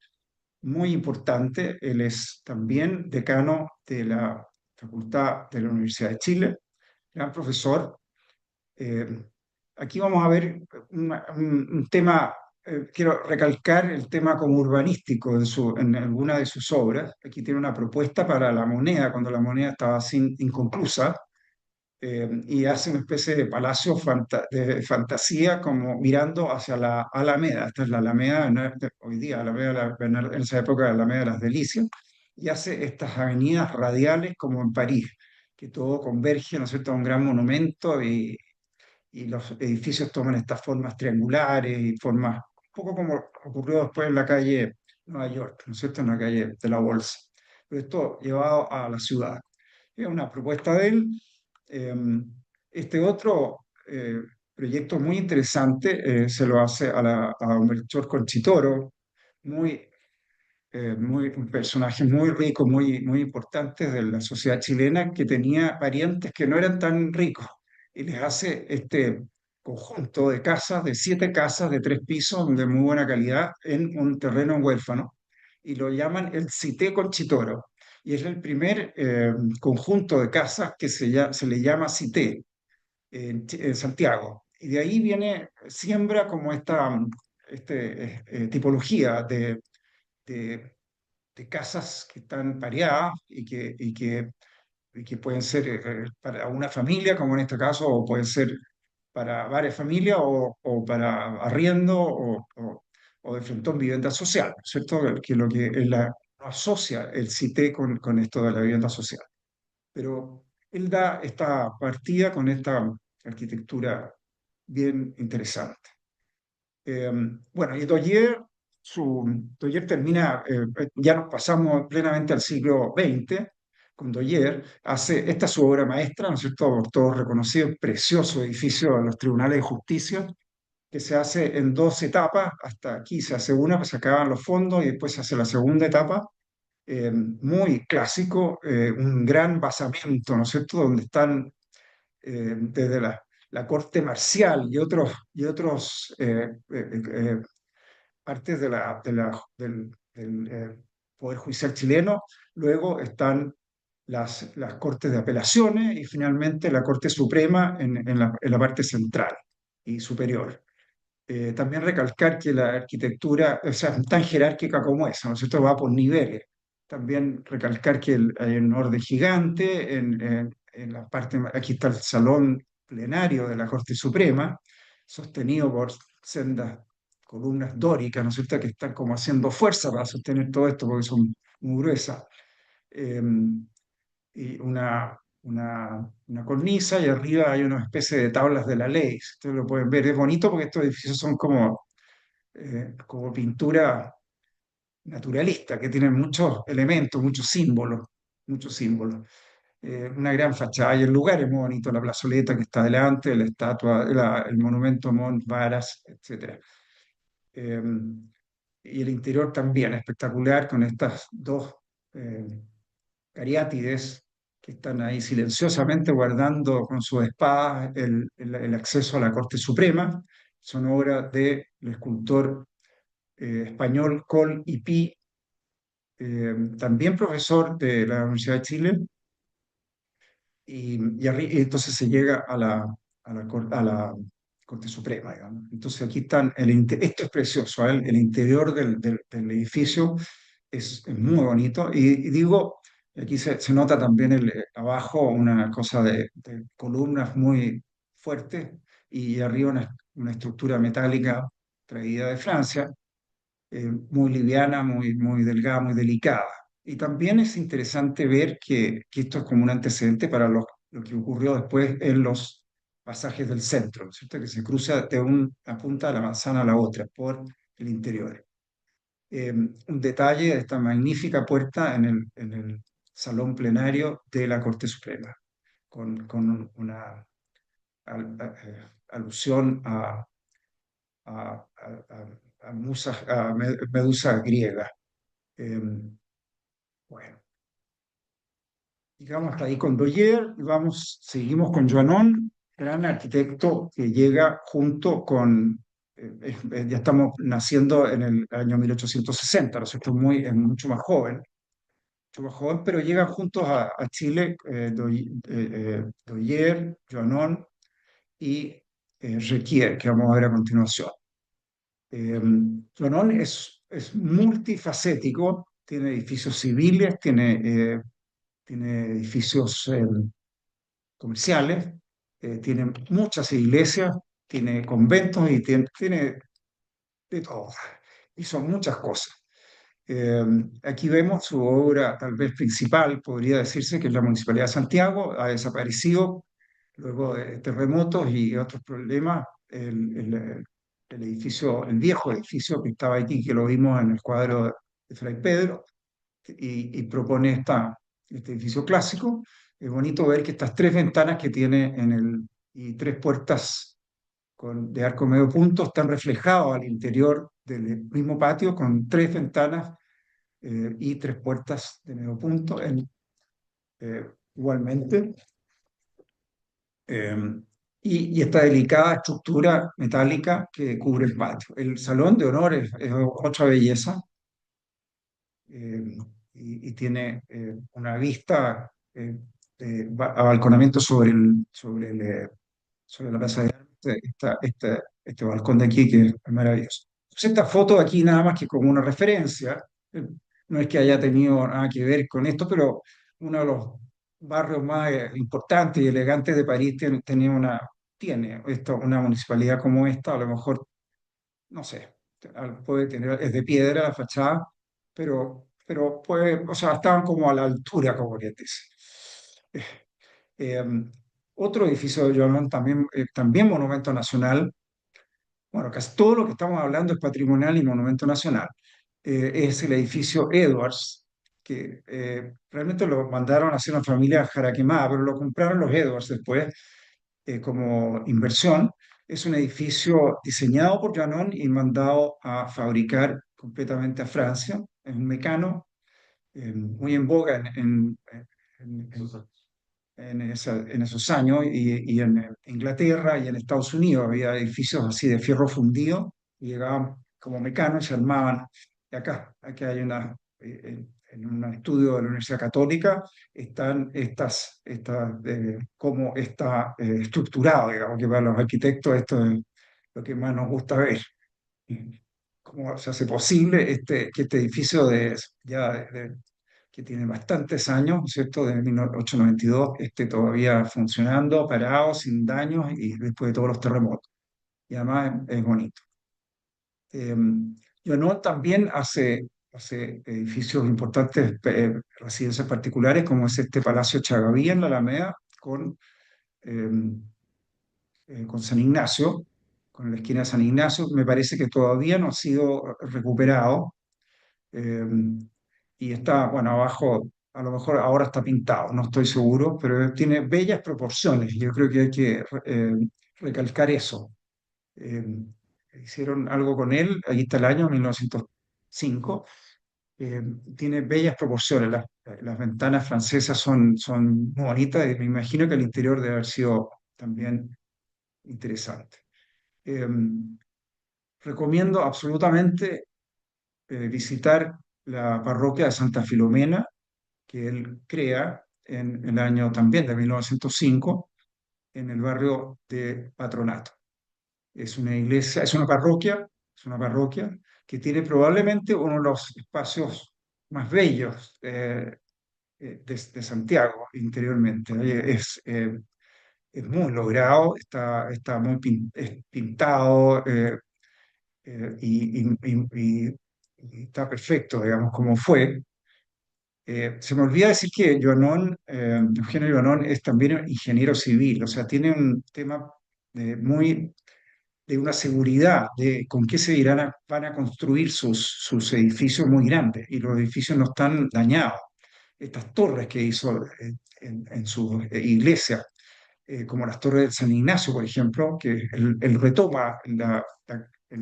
muy importante. Él es también decano de la Facultad de la Universidad de Chile, gran profesor. Eh, Aquí vamos a ver un tema, quiero recalcar el tema como urbanístico en alguna de sus obras. Aquí tiene una propuesta para la moneda, cuando la moneda estaba inconclusa, y hace una especie de palacio de fantasía como mirando hacia la Alameda. Esta es la Alameda, no es hoy día, en esa época la Alameda de las Delicias, y hace estas avenidas radiales como en París, que todo converge, ¿no es cierto?, a un gran monumento y los edificios toman estas formas triangulares y formas, un poco como ocurrió después en la calle Nueva York, ¿no es cierto?, en la calle de la Bolsa. Pero esto llevado a la ciudad. Es una propuesta de él. Eh, este otro proyecto muy interesante se lo hace a Melchor Conchitoro, muy, un personaje muy rico, muy importante de la sociedad chilena, que tenía parientes que no eran tan ricos, y les hace este conjunto de casas, de 7 casas de 3 pisos, de muy buena calidad, en un terreno huérfano, y lo llaman el Cité Conchitoro. Y es el primer conjunto de casas que se le llama Cité en Santiago. Y de ahí siembra como tipología de, de casas que están pareadas y que pueden ser para una familia, como en este caso, o pueden ser para varias familias o para arriendo o de frontón vivienda social, ¿no es cierto? Que lo que asocia el CITE con esto de la vivienda social. Pero él da esta partida con esta arquitectura bien interesante. Eh, bueno, y Doyer termina, ya nos pasamos plenamente al siglo XX, con Doyer, esta es su obra maestra, ¿no es cierto?, por todos reconocido, un precioso edificio de los tribunales de justicia, que se hace en 2 etapas, hasta aquí se hace una, pues se acaban los fondos y después se hace la segunda etapa, muy clásico, un gran basamento, ¿no es cierto?, donde están desde la corte marcial y otros partes del Poder Judicial chileno, luego están las Cortes de Apelaciones y finalmente la Corte Suprema en la parte central y superior. También recalcar que la arquitectura, o sea, tan jerárquica como esa, ¿no es cierto?, va por niveles. También recalcar que hay un orden gigante en la parte, aquí está el salón plenario de la Corte Suprema, sostenido por sendas columnas dóricas, ¿no es cierto?, que están como haciendo fuerza para sostener todo esto porque son muy gruesas. Eh, y una cornisa y arriba hay una especie de tablas de la ley. Ustedes lo pueden ver, es bonito porque estos edificios son como pintura naturalista, que tienen muchos elementos, muchos símbolos. Una gran fachada y el lugar es muy bonito, la plazoleta que está delante, la estatua, el monumento Mont Varas, etcétera. Eh, y el interior también espectacular con estas dos eh, cariátides que están ahí silenciosamente guardando con sus espadas el acceso a la Corte Suprema. Son obras del escultor español Col y Pi, también profesor de la Universidad de Chile, y entonces se llega a la Corte Suprema, digamos. Entonces aquí están, esto es precioso, ¿eh? El interior del edificio es muy bonito. Y digo, aquí se nota también abajo una cosa de columnas muy fuertes y arriba una estructura metálica traída de Francia, muy liviana, muy delgada, muy delicada. Y también es interesante ver que esto es como un antecedente para lo que ocurrió después en los pasajes del centro, ¿no es cierto?, que se cruza de una punta de la manzana a la otra por el interior. Un detalle de esta magnífica puerta en el salón plenario de la Corte Suprema, con una alusión a Medusa griega. Eh, bueno, llegamos hasta ahí con Doyer y seguimos con Joanón, gran arquitecto que llega junto con, ya estamos naciendo en el año 1860, ¿no es cierto? Es mucho más joven, pero llegan juntos a Chile Doyer, Joanón y Requier, que vamos a ver a continuación. Eh, Joanón es multifacético, tiene edificios civiles, tiene edificios comerciales, tiene muchas iglesias, tiene conventos y tiene de todo. Y son muchas cosas. Eh, Aquí vemos su obra tal vez principal, podría decirse que es la Municipalidad de Santiago, ha desaparecido luego de terremotos y otros problemas. El edificio, el viejo edificio que estaba aquí, que lo vimos en el cuadro de Fray Pedro, y propone este edificio clásico. Es bonito ver que estas tres ventanas que tiene y tres puertas de arco medio punto están reflejadas al interior del mismo patio con tres ventanas y tres puertas de medio punto igualmente. eh, y esta delicada estructura metálica que cubre el patio. El salón de honor es otra belleza, eh, y tiene una vista a balconamiento sobre la plaza de Armas, este balcón de aquí que es maravilloso. Entonces, esta foto de aquí nada más que como una referencia, eh, no es que haya tenido nada que ver con esto, pero uno de los barrios más importantes y elegantes de París tiene una municipalidad como esta, a lo mejor no sé, puede tener, es de piedra la fachada, pero puede, o sea, estaban como a la altura, como que dice. Eh, eh, Otro edificio de Joan también monumento nacional, bueno, casi todo lo que estamos hablando es patrimonial y monumento nacional, es el edificio Edwards, que realmente lo mandaron a hacer una familia jaraquemada, pero lo compraron los Edwards después como inversión. Es un edificio diseñado por Janon y mandado a fabricar completamente a Francia. Es un mecano muy en boga en, en esos años, y en Inglaterra y en Estados Unidos había edificios así de fierro fundido y llegaban como mecanos y se armaban. Y acá hay en un estudio de la Universidad Católica, están cómo está estructurado, digamos, que para los arquitectos esto es lo que más nos gusta ver. ¿Cómo se hace posible que este edificio que tiene bastantes años, ¿cierto? De 1892, esté todavía funcionando, parado, sin daños y después de todos los terremotos? Y además es bonito. Eh, Leonor también hace edificios importantes, residencias particulares, como es este Palacio Chagavía en la Alameda, eh, con San Ignacio, con la esquina de San Ignacio. Me parece que todavía no ha sido recuperado. eh, y está, bueno, abajo, a lo mejor ahora está pintado, no estoy seguro, pero tiene bellas proporciones. Yo creo que hay que recalcar eso. eh, Hicieron algo con él, ahí está el año 1905. eh, Tiene bellas proporciones, las ventanas francesas son muy bonitas y me imagino que el interior debe haber sido también interesante. Eh, Recomiendo absolutamente visitar la parroquia de Santa Filomena, que él crea en el año también de 1905 en el barrio de Patronato. Es una iglesia, es una parroquia que tiene probablemente uno de los espacios más bellos de Santiago interiormente. Es muy logrado, está muy es pintado y está perfecto, digamos, como fue. Se me olvida decir que Eugenio Joanón es también ingeniero civil, o sea, tiene un tema muy de una seguridad de con qué van a construir sus edificios muy grandes y los edificios no están dañados. Estas torres que hizo en su iglesia, como las torres de San Ignacio, por ejemplo, que él retoma en la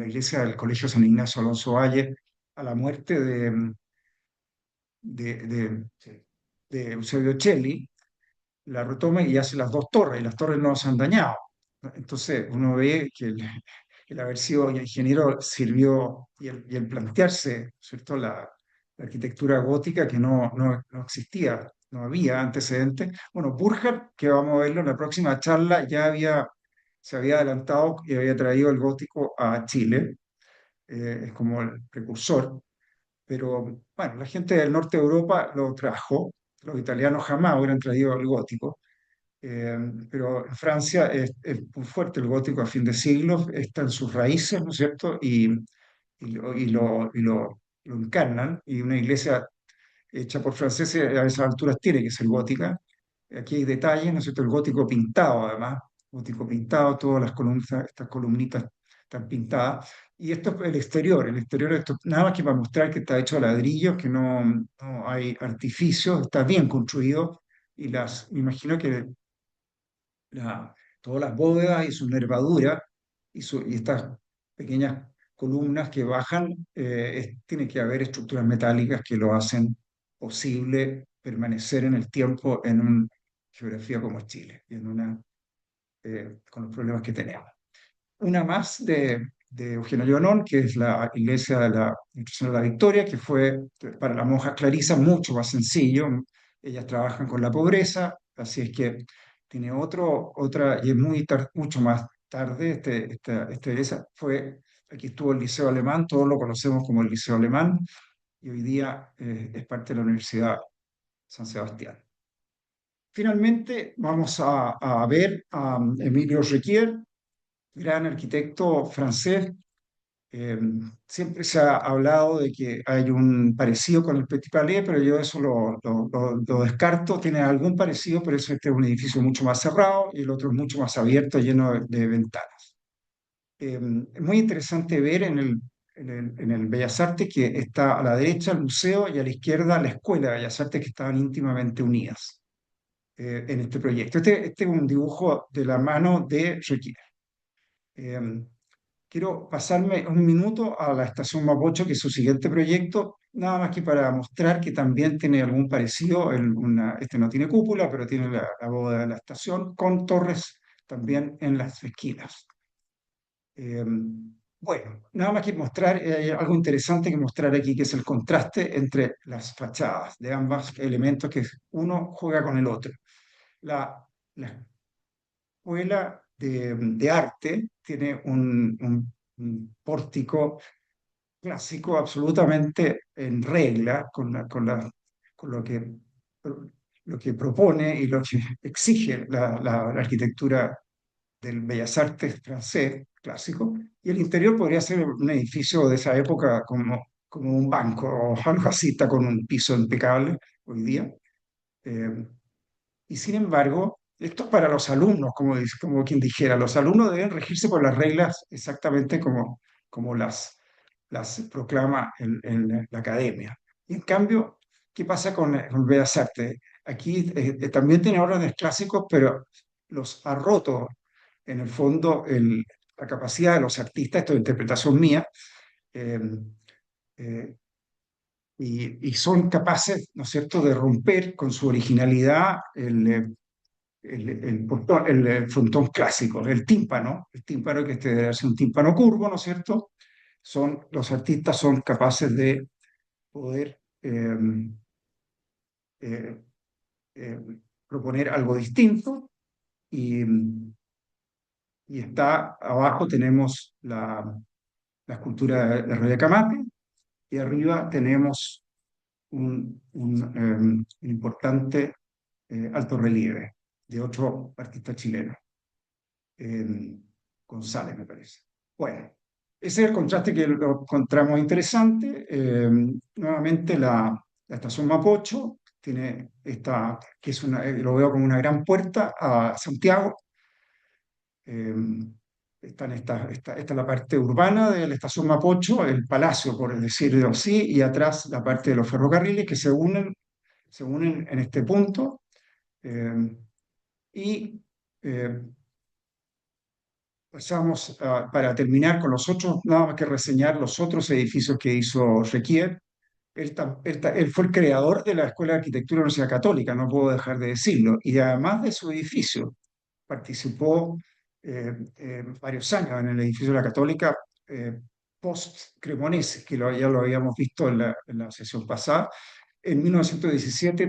iglesia del Colegio San Ignacio Alonso Valle a la muerte de, de, de Eusebio Celli, la retoma y hace las dos torres, y las torres no se han dañado. Entonces uno ve que el haber sido ingeniero sirvió, y el plantearse, ¿cierto? La arquitectura gótica que no existía, no había antecedentes. Bueno, Burckhardt, que vamos a verlo en la próxima charla, se había adelantado y había traído el gótico a Chile, es como el precursor, pero bueno, la gente del norte de Europa lo trajo, los italianos jamás hubieran traído el gótico. Pero en Francia es muy fuerte el gótico a fin de siglo, está en sus raíces, ¿no es cierto? Lo encarnan, y una iglesia hecha por franceses a esas alturas tiene que ser gótica. Aquí hay detalles, ¿no es cierto? El gótico pintado, además, gótico pintado, todas las columnas, estas columnitas están pintadas. Y esto es el exterior de esto, nada más que para mostrar que está hecho de ladrillos, que no hay artificios, está bien construido. Me imagino que todas las bóvedas y su nervadura y estas pequeñas columnas que bajan, tiene que haber estructuras metálicas que lo hacen posible permanecer en el tiempo en una geografía como Chile y con los problemas que tenemos. Una más de Eugenio Leonón, que es la iglesia de la Nutrición de la Victoria, que fue para las monjas clarisas mucho más sencillo. Ellas trabajan con la pobreza, así es que tiene y es mucho más tarde, esta iglesia aquí estuvo el Liceo Alemán, todos lo conocemos como el Liceo Alemán, y hoy día es parte de la Universidad San Sebastián. Finalmente, vamos a ver a Emilio Requier, gran arquitecto francés. Eh, Siempre se ha hablado de que hay un parecido con el Petit Palais, pero yo eso lo descarto. Tiene algún parecido, pero este es un edificio mucho más cerrado y el otro es mucho más abierto, lleno de ventanas. Es muy interesante ver en el Bellas Artes que está a la derecha el museo y a la izquierda la Escuela de Bellas Artes, que estaban íntimamente unidas en este proyecto. Este es un dibujo de la mano de Requier. Eh, Quiero pasarme un minuto a la estación Mapocho, que es su siguiente proyecto, nada más que para mostrar que también tiene algún parecido. Este no tiene cúpula, pero tiene la bóveda de la estación, con torres también en las esquinas. Eh, Bueno, nada más que mostrar, algo interesante que mostrar aquí, que es el contraste entre las fachadas de ambos elementos que uno juega con el otro. La escuela de arte tiene un pórtico clásico absolutamente en regla con lo que propone y lo que exige la arquitectura del Bellas Artes francés clásico, y el interior podría ser un edificio de esa época como un banco o algo así, está con un piso impecable hoy día. Eh, y sin embargo, esto es para los alumnos, como quien dijera, los alumnos deben regirse por las reglas exactamente como las proclama la academia. Y en cambio, ¿qué pasa con Bellas Artes? Aquí también tiene órdenes clásicos, pero los ha roto en el fondo la capacidad de los artistas, esto es interpretación mía, eh, eh, y son capaces, ¿no es cierto?, de romper con su originalidad el frontón clásico, el tímpano que este debe ser un tímpano curvo, ¿no es cierto? Los artistas son capaces de poder eh, eh, proponer algo distinto y, y está abajo tenemos la escultura de Rebeca Mate y arriba tenemos un importante alto relieve de otro artista chileno, González, me parece. Bueno, ese es el contraste que lo encontramos interesante. Nuevamente la estación Mapocho tiene esta, que es lo veo como una gran puerta a Santiago. Eh, esta es la parte urbana de la estación Mapocho, el palacio, por decirlo así, y atrás la parte de los ferrocarriles que se unen en este punto. eh, y eh, Pasamos para terminar con los otros, nada más que reseñar los otros edificios que hizo Requier. Él fue el creador de la Escuela de Arquitectura de la Universidad Católica, no puedo dejar de decirlo. Y además de su edificio, participó varios años en el edificio de la Católica, post-Cremonese, que ya lo habíamos visto en la sesión pasada. En 1917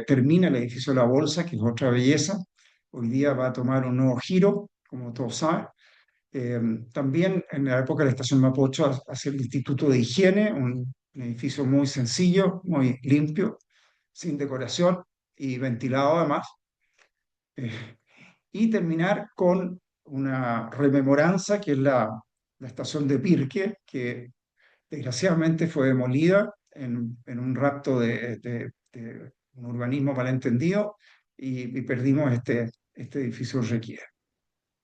termina el edificio de la Bolsa, que es otra belleza. Hoy día va a tomar un nuevo giro, como todos saben. Eh, También en la época de la estación Mapocho hacia el Instituto de Higiene, un edificio muy sencillo, muy limpio, sin decoración y ventilado además. Eh, y terminar con una rememoranza que es la estación de Pirque, que desgraciadamente fue demolida en un rapto de un urbanismo malentendido y perdimos este edificio Requier.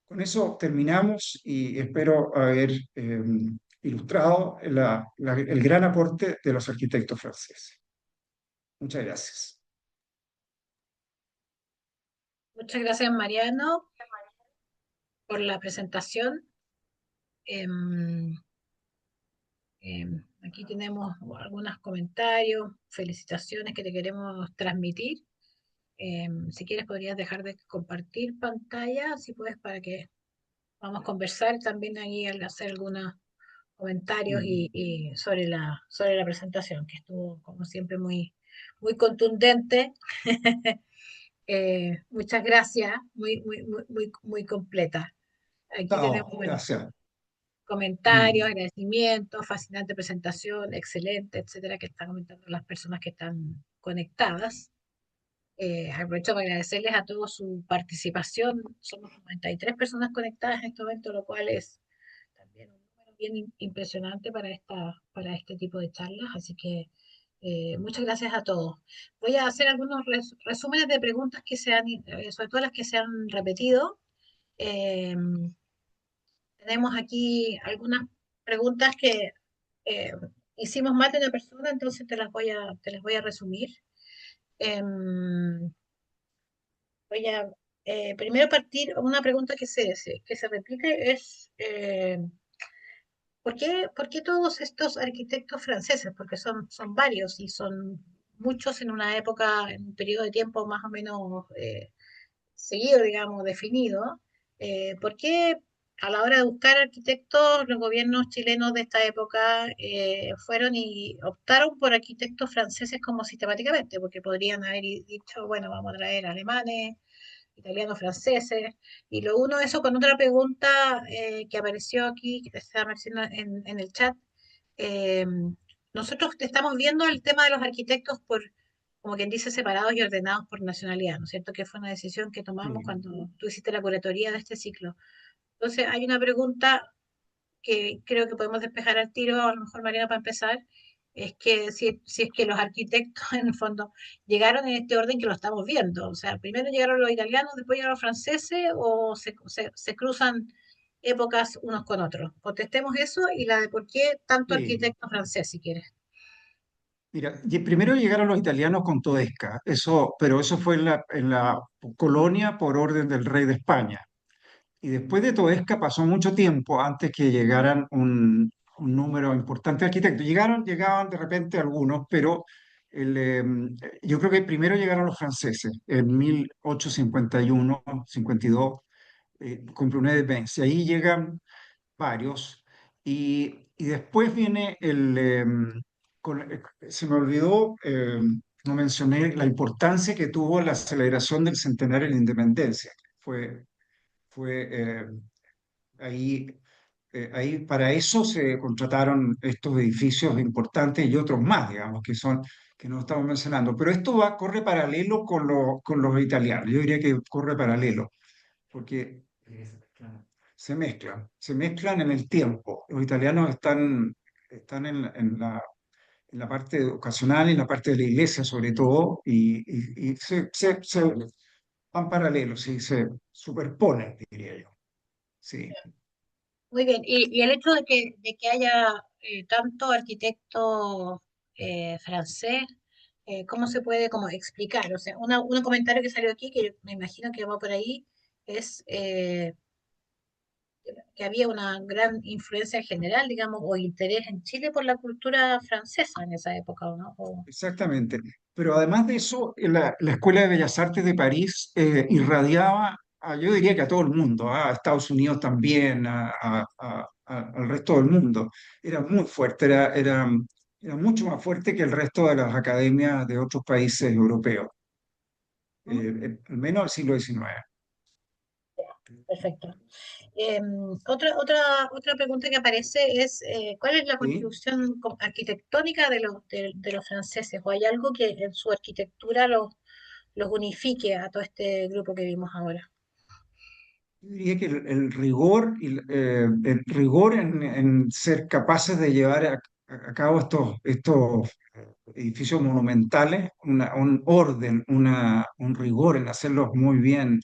Con eso terminamos y espero haber ilustrado el gran aporte de los arquitectos franceses. Muchas gracias. Muchas gracias, Mariano, por la presentación. Em, Aquí tenemos algunos comentarios, felicitaciones que te queremos transmitir. Si quieres, podrías dejar de compartir pantalla, si puedes, para que vamos a conversar también ahí al hacer algunos comentarios Mm. y sobre la presentación, que estuvo, como siempre, muy contundente. Muchas gracias, muy completa. Aquí tenemos, Chao, bueno, gracias. comentarios, Mm. agradecimientos, fascinante presentación, excelente, etcétera, que están comentando las personas que están conectadas. Aprovecho para agradecerles a todos su participación. Somos 93 personas conectadas en este momento, lo cual es también un número bien impresionante para este tipo de charlas. Así que muchas gracias a todos. Voy a hacer algunos resúmenes de preguntas que se han, sobre todo las que se han repetido. Eh, Tenemos aquí algunas preguntas que eh, hicimos más de una persona, entonces te las voy a resumir. Em, Voy a primero partir una pregunta que se repite es por qué todos estos arquitectos franceses? Porque son varios y son muchos en una época, en un periodo de tiempo más o menos seguido, digamos, definido. ¿Por qué a la hora de buscar arquitectos, los gobiernos chilenos de esta época fueron y optaron por arquitectos franceses como sistemáticamente, porque podrían haber dicho, bueno, vamos a traer alemanes, italianos, franceses, y lo uno eso con otra pregunta que apareció aquí, que está apareciendo en el chat. Eh, Nosotros estamos viendo el tema de los arquitectos por, como quien dice, separados y ordenados por nacionalidad, ¿no es cierto? Que fue una decisión que tomamos Sí, cuando tú hiciste la curatoría de este ciclo. Entonces, hay una pregunta que creo que podemos despejar al tiro, a lo mejor Mariana, para empezar, es que si es que los arquitectos, en el fondo, llegaron en este orden que lo estamos viendo. O sea, primero llegaron los italianos, después llegaron los franceses, o se cruzan épocas unos con otros. Contestemos eso y la de por qué tanto sí. arquitecto francés, si quieres. Mira, primero llegaron los italianos con Todesca, eso, pero eso fue en la colonia por orden del rey de España. Y después de Todesca pasó mucho tiempo antes que llegaran un número importante de arquitectos. Llegaban de repente algunos, pero yo creo que primero llegaron los franceses en 1851, 52, con Brunet de Metz. Y ahí llegan varios. Y después viene se me olvidó, no mencioné la importancia que tuvo la celebración del centenario de la independencia. Fue ahí, ahí para eso se contrataron estos edificios importantes y otros más, digamos, que no estamos mencionando. Pero esto corre paralelo con los italianos. Yo diría que corre paralelo, porque se mezclan en el tiempo. Los italianos están en la parte educacional, en la parte de la iglesia sobre todo, y se van paralelos y se superponen, diría yo. Sí. Muy bien, y el hecho de que haya tanto arquitecto francés, ¿cómo se puede como explicar? O sea, un comentario que salió aquí, que me imagino que va por ahí, es que había una gran influencia general, digamos, o interés en Chile por la cultura francesa en esa época, ¿o no? Exactamente. Pero además de eso, la Escuela de Bellas Artes de París irradiaba, yo diría que a todo el mundo, a Estados Unidos también, al resto del mundo. Era muy fuerte, era mucho más fuerte que el resto de las academias de otros países europeos, ¿Mm? al menos del siglo XIX. Perfecto. Otra pregunta que aparece es, ¿cuál es la ¿Sí? contribución arquitectónica de los franceses? ¿O hay algo que en su arquitectura los unifique a todo este grupo que vimos ahora? Yo diría que el rigor, el rigor en ser capaces de llevar a cabo estos edificios monumentales, un orden, un rigor en hacerlos muy bien,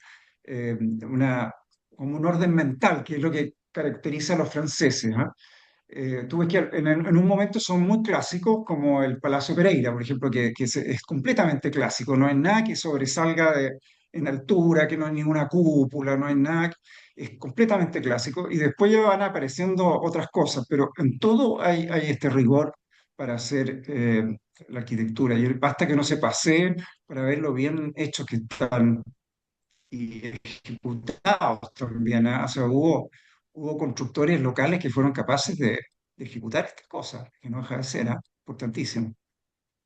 como un orden mental, que es lo que caracteriza a los franceses, ¿ah? Tú ves que en un momento son muy clásicos, como el Palacio Pereira, por ejemplo, es completamente clásico, no hay nada que sobresalga en altura, que no hay ninguna cúpula, no hay nada, es completamente clásico, y después ya van apareciendo otras cosas, pero en todo hay este rigor para hacer la arquitectura, y basta que no se paseen para ver lo bien hechos que están y ejecutados también, ¿ah? O sea, hubo constructores locales que fueron capaces de ejecutar estas cosas, que no deja de ser, ¿ah? Importantísimo.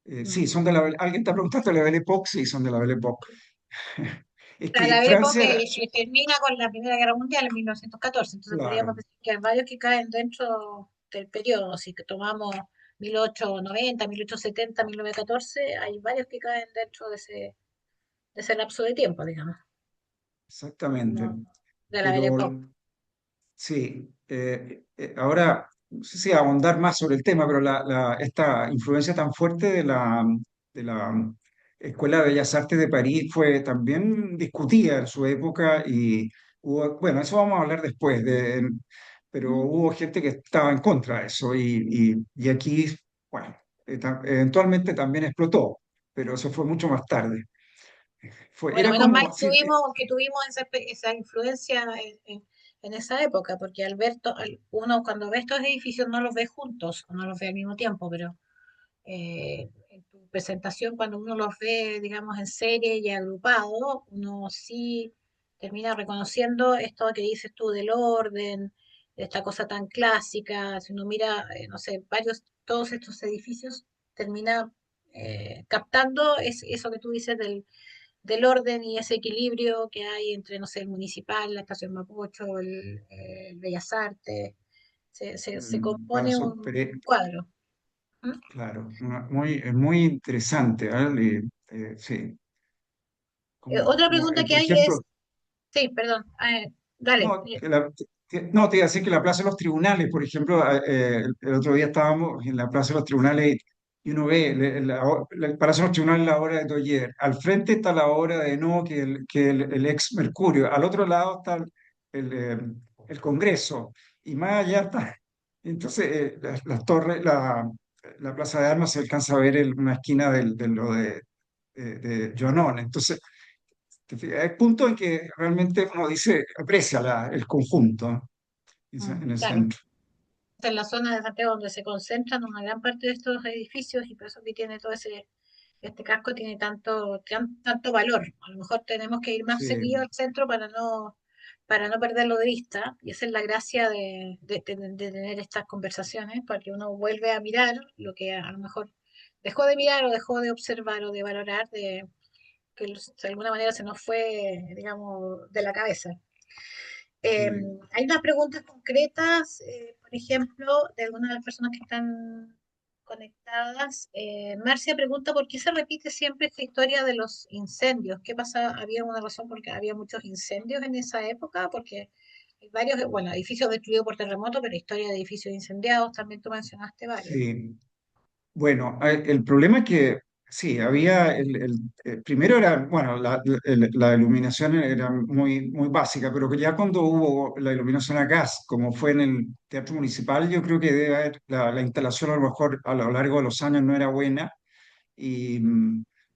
Mm. Sí, son de alguien está preguntando la Belle Époque, sí, son de la Belle Époque. Es La que Belle Francia Époque era, se termina con la Primera Guerra Mundial en 1914, entonces podríamos claro, decir que hay varios que caen dentro del periodo. Si que tomamos 1890, 1870, 1914, hay varios que caen dentro de ese lapso de tiempo, digamos, exactamente. como de la Belle Pero Époque. sí, ahora, no sé si ahondar más sobre el tema, pero esta influencia tan fuerte de la Escuela de Bellas Artes de París fue también discutida en su época y bueno, eso vamos a hablar después, pero Mm. hubo gente que estaba en contra de eso y aquí, bueno, eventualmente también explotó, pero eso fue mucho más tarde. Bueno, Era menos mal como, sí, que tuvimos esa influencia en esa época, porque uno cuando ve estos edificios no los ve juntos, o no los ve al mismo tiempo, pero en tu presentación, cuando uno los ve, digamos, en serie y agrupado, uno sí termina reconociendo esto que dices tú del orden, de esta cosa tan clásica. Si uno mira, no sé, todos estos edificios, termina captando eso que tú dices del orden y ese equilibrio que hay entre, no sé, el municipal, la estación Mapocho, el Bellas Artes. Se compone Paso un cuadro. ¿Mm? claro, es muy interesante, ¿vale? Sí, Otra pregunta que por hay ejemplo, es, sí, perdón, dale. no, no, te iba a decir que la Plaza de los Tribunales, por ejemplo, el otro día estábamos en la Plaza de los Tribunales y uno ve el Palacio de los Tribunales, la obra de Doyer. Al frente está la obra de No, el ex Mercurio. Al otro lado está el, eh, el Congreso. Y más allá está. Entonces, las torres, la Plaza de Armas se alcanza a ver en una esquina de lo de Joanón. Entonces, ¿te fijas? Hay puntos en que realmente uno dice, aprecia el conjunto en el Claro, centro. en la zona de Santiago donde se concentran una gran parte de estos edificios y por eso que tiene este casco tiene tanto valor. A lo mejor tenemos que ir más seguido Sí, al centro para no perderlo de vista y esa es la gracia de tener estas conversaciones, porque uno vuelve a mirar lo que a lo mejor dejó de mirar o dejó de observar o de valorar, que de alguna manera se nos fue, digamos, de la cabeza. Eh, sí. Hay unas preguntas concretas, por ejemplo, de algunas de las personas que están conectadas. Marcia pregunta por qué se repite siempre esta historia de los incendios. ¿Qué pasa? ¿Había una razón porque había muchos incendios en esa época? Porque hay varios, bueno, edificios destruidos por terremoto, pero historia de edificios incendiados, también tú mencionaste varios. Sí. Bueno, el problema es que sí, había primero era, bueno, la iluminación era muy básica, pero que ya cuando hubo la iluminación a gas, como fue en el Teatro Municipal, yo creo que debe haber, la instalación a lo mejor a lo largo de los años no era buena y,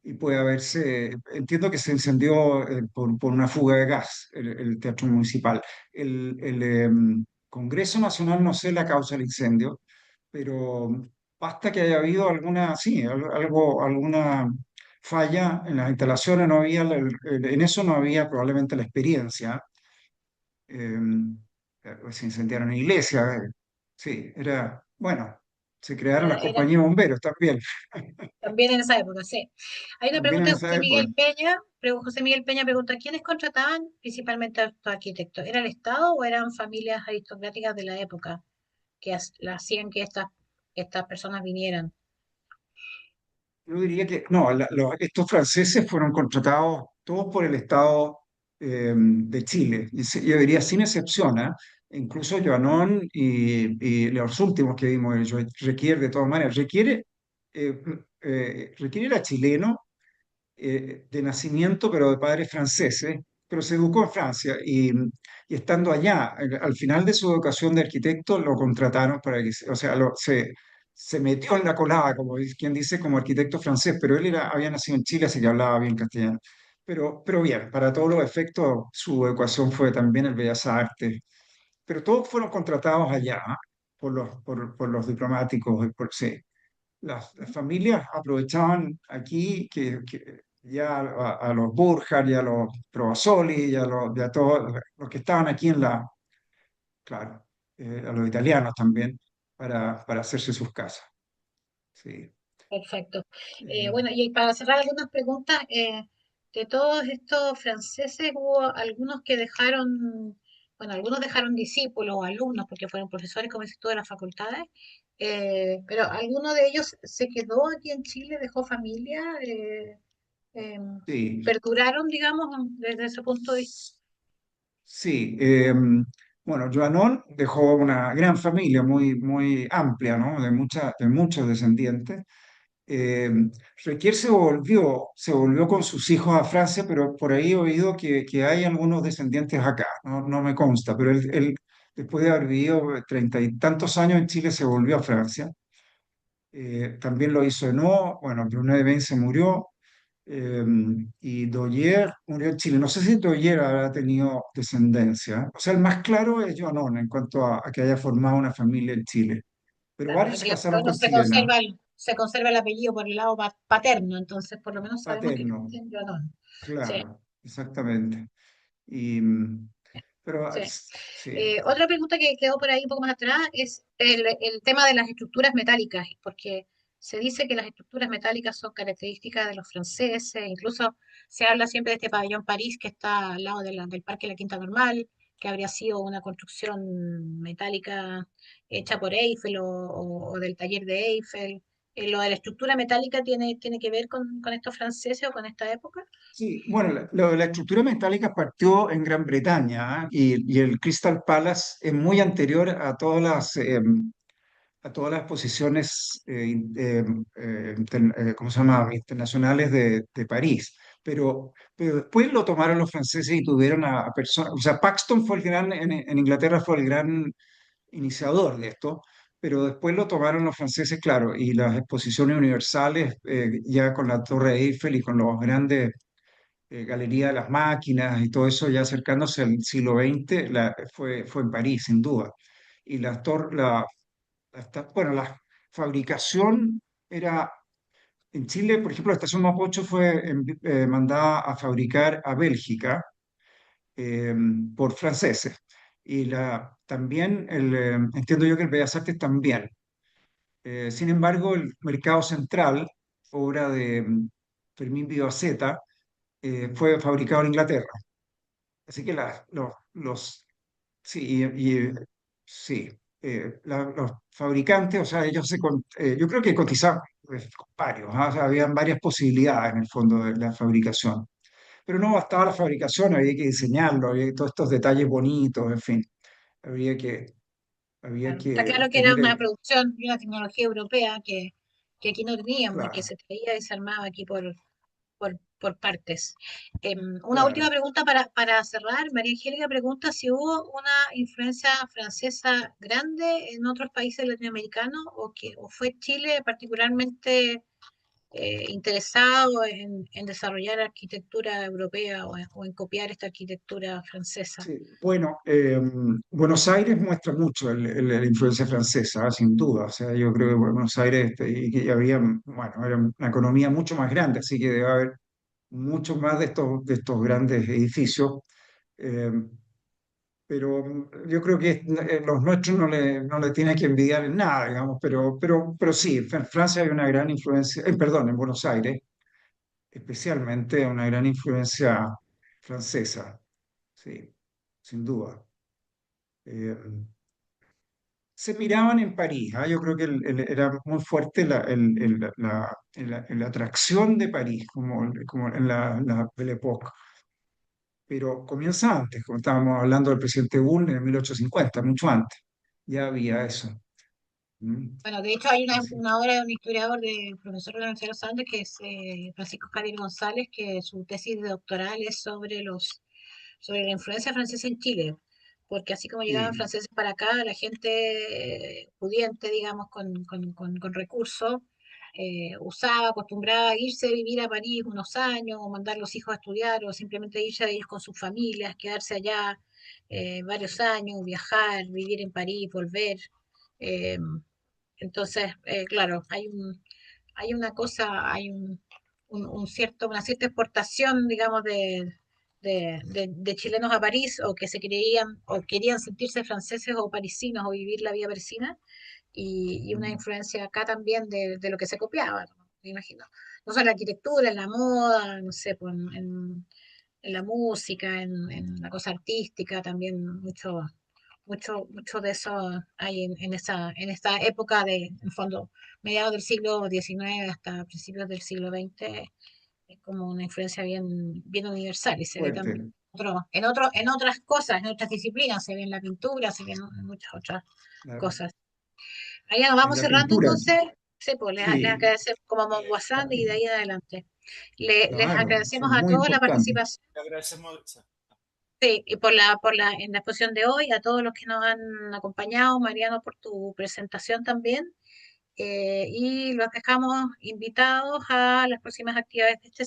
y puede haberse, entiendo que se incendió por una fuga de gas el Teatro Municipal. Congreso Nacional no sé la causa del incendio, pero basta que haya habido alguna, sí, alguna falla en las instalaciones, no había, en eso no había probablemente la experiencia. eh, Se incendiaron iglesias, sí, era, bueno, se crearon las Era compañías de bomberos también, también en esa época, sí. Hay una también pregunta en de esa José época. Miguel Peña. José Miguel Peña pregunta, ¿quiénes contrataban principalmente a estos arquitectos? ¿Era el Estado o eran familias aristocráticas de la época que hacían que estas personas vinieran? Yo diría que no, estos franceses fueron contratados todos por el Estado de Chile, yo diría sin excepción, ¿ah? Incluso Joanón y los últimos que vimos, Requiere de todas maneras, eh, Requiere era chileno de nacimiento, pero de padres franceses, pero se educó en Francia y estando allá, al final de su educación de arquitecto, lo contrataron para que, o sea, se metió en la colada, como quien dice, como arquitecto francés, pero él había nacido en Chile, así que hablaba bien castellano. Pero bien, para todos los efectos, su educación fue también el Bellas Artes, pero todos fueron contratados allá, ¿ah? Por los diplomáticos, sí, las familias aprovechaban aquí que ya a los Burjar y a los Provasoli y a todos los que estaban aquí claro, a los italianos también, para hacerse sus casas. Sí. Perfecto. Eh, Bueno, y para cerrar algunas preguntas, de todos estos franceses hubo algunos que dejaron, bueno, algunos dejaron discípulos o alumnos porque fueron profesores, como dices tú, de las facultades, pero alguno de ellos se quedó aquí en Chile, dejó familia, eh, sí, perduraron, digamos, desde ese punto de vista. sí. Bueno, Joanón dejó una gran familia muy amplia, ¿no? De muchos descendientes. Eh, Requier se volvió con sus hijos a Francia, pero por ahí he oído que hay algunos descendientes acá, no me consta, pero él, después de haber vivido treinta y tantos años en Chile, se volvió a Francia. También lo hizo Henao, bueno, Brunet de Ben se murió, eh, y Doyer murió en Chile. No sé si Doyer habrá tenido descendencia, o sea, el más claro es Joanón en cuanto a que haya formado una familia en Chile, pero Claro, varios se porque casaron bueno, con chilenas, se conserva el apellido por el lado paterno, entonces por lo menos sabemos que paterno. existen Joanón. Sí, Claro, exactamente. Y, pero Sí. sí, Otra pregunta que quedó por ahí un poco más atrás es el tema de las estructuras metálicas, porque se dice que las estructuras metálicas son características de los franceses, incluso se habla siempre de este pabellón París que está al lado del Parque La Quinta Normal, que habría sido una construcción metálica hecha por Eiffel o del taller de Eiffel. ¿Lo de la estructura metálica tiene que ver con estos franceses o con esta época? sí, bueno, la estructura metálica partió en Gran Bretaña, ¿ah? Y el Crystal Palace es muy anterior a todas las posiciones ¿cómo se llama? Internacionales de París. Pero después lo tomaron los franceses y tuvieron a personas, o sea, Paxton fue el gran, en Inglaterra fue el gran iniciador de esto, pero después lo tomaron los franceses, claro, y las exposiciones universales, ya con la Torre Eiffel y con los grandes Galería de las Máquinas y todo eso, ya acercándose al siglo XX, fue en París, sin duda. Y bueno, la fabricación era, en Chile, por ejemplo, la estación Mapocho fue mandada a fabricar a Bélgica eh, por franceses. Y también, entiendo yo que el Bellas Artes también. Sin embargo, el Mercado Central, obra de Fermín Vivaceta, fue fabricado en Inglaterra. Así que sí, sí, los fabricantes, o sea, yo creo que cotizaban con varios, ¿ah? O sea, habían varias posibilidades en el fondo de la fabricación. Pero no bastaba la fabricación, había que diseñarlo, había todos estos detalles bonitos, en fin, había que, había Claro. Está que claro que era tener, una producción y una tecnología europea que aquí no teníamos y que claro, se traía y se armaba aquí por partes. Una última claro. pregunta para cerrar. María Angélica pregunta si hubo una influencia francesa grande en otros países latinoamericanos o fue Chile particularmente interesado en desarrollar arquitectura europea o en copiar esta arquitectura francesa. Sí, bueno, Buenos Aires muestra mucho la influencia francesa, sin duda. O sea, yo creo que Buenos Aires y que había, bueno, era una economía mucho más grande, así que debe haber muchos más de estos grandes edificios. eh, pero yo creo que los nuestros no le tienen que envidiar en nada, digamos. Pero sí, en Francia hay una gran influencia, perdón, en Buenos Aires, especialmente una gran influencia francesa, sí, sin duda. Eh, Se miraban en París, ¿ah? Yo creo que era muy fuerte la atracción de París, como en la Belle Époque. Pero comienza antes, como estábamos hablando del presidente Bull en el 1850, mucho antes. Ya había eso. ¿Mm? Bueno, de hecho hay Así que, una obra de un historiador, de profesor de la Universidad de los Andes, que es Francisco Javier González, que su tesis de doctoral es sobre la influencia francesa en Chile, porque así como llegaban sí, franceses para acá, la gente pudiente, digamos, con recursos, usaba, acostumbraba a irse a vivir a París unos años, o mandar los hijos a estudiar, o simplemente irse a vivir con sus familias, quedarse allá varios años, viajar, vivir en París, volver. eh, entonces, claro, hay una cosa, una cierta exportación, digamos, de chilenos a París, o que se creían, o querían sentirse franceses o parisinos, o vivir la vida parisina, y una influencia acá también de lo que se copiaba, ¿no? Me imagino. No solo en la arquitectura, en la moda, no sé, pues en la música, en la cosa artística, también mucho de eso hay en esta época en el fondo, mediados del siglo XIX hasta principios del siglo XX, es como una influencia bien universal y se ve también fuerte. en otras cosas, en otras disciplinas, se ve en la pintura, se ve en muchas otras Claro. cosas. Allá nos En vamos la cerrando pintura, entonces. Sí, pues les sí, agradecemos como Monguasán y de ahí en adelante. Les claro, agradecemos son a muy todos la importantes. participación. Sí, y en la exposición de hoy, a todos los que nos han acompañado, Mariano, por tu presentación también, y los dejamos invitados a las próximas actividades de este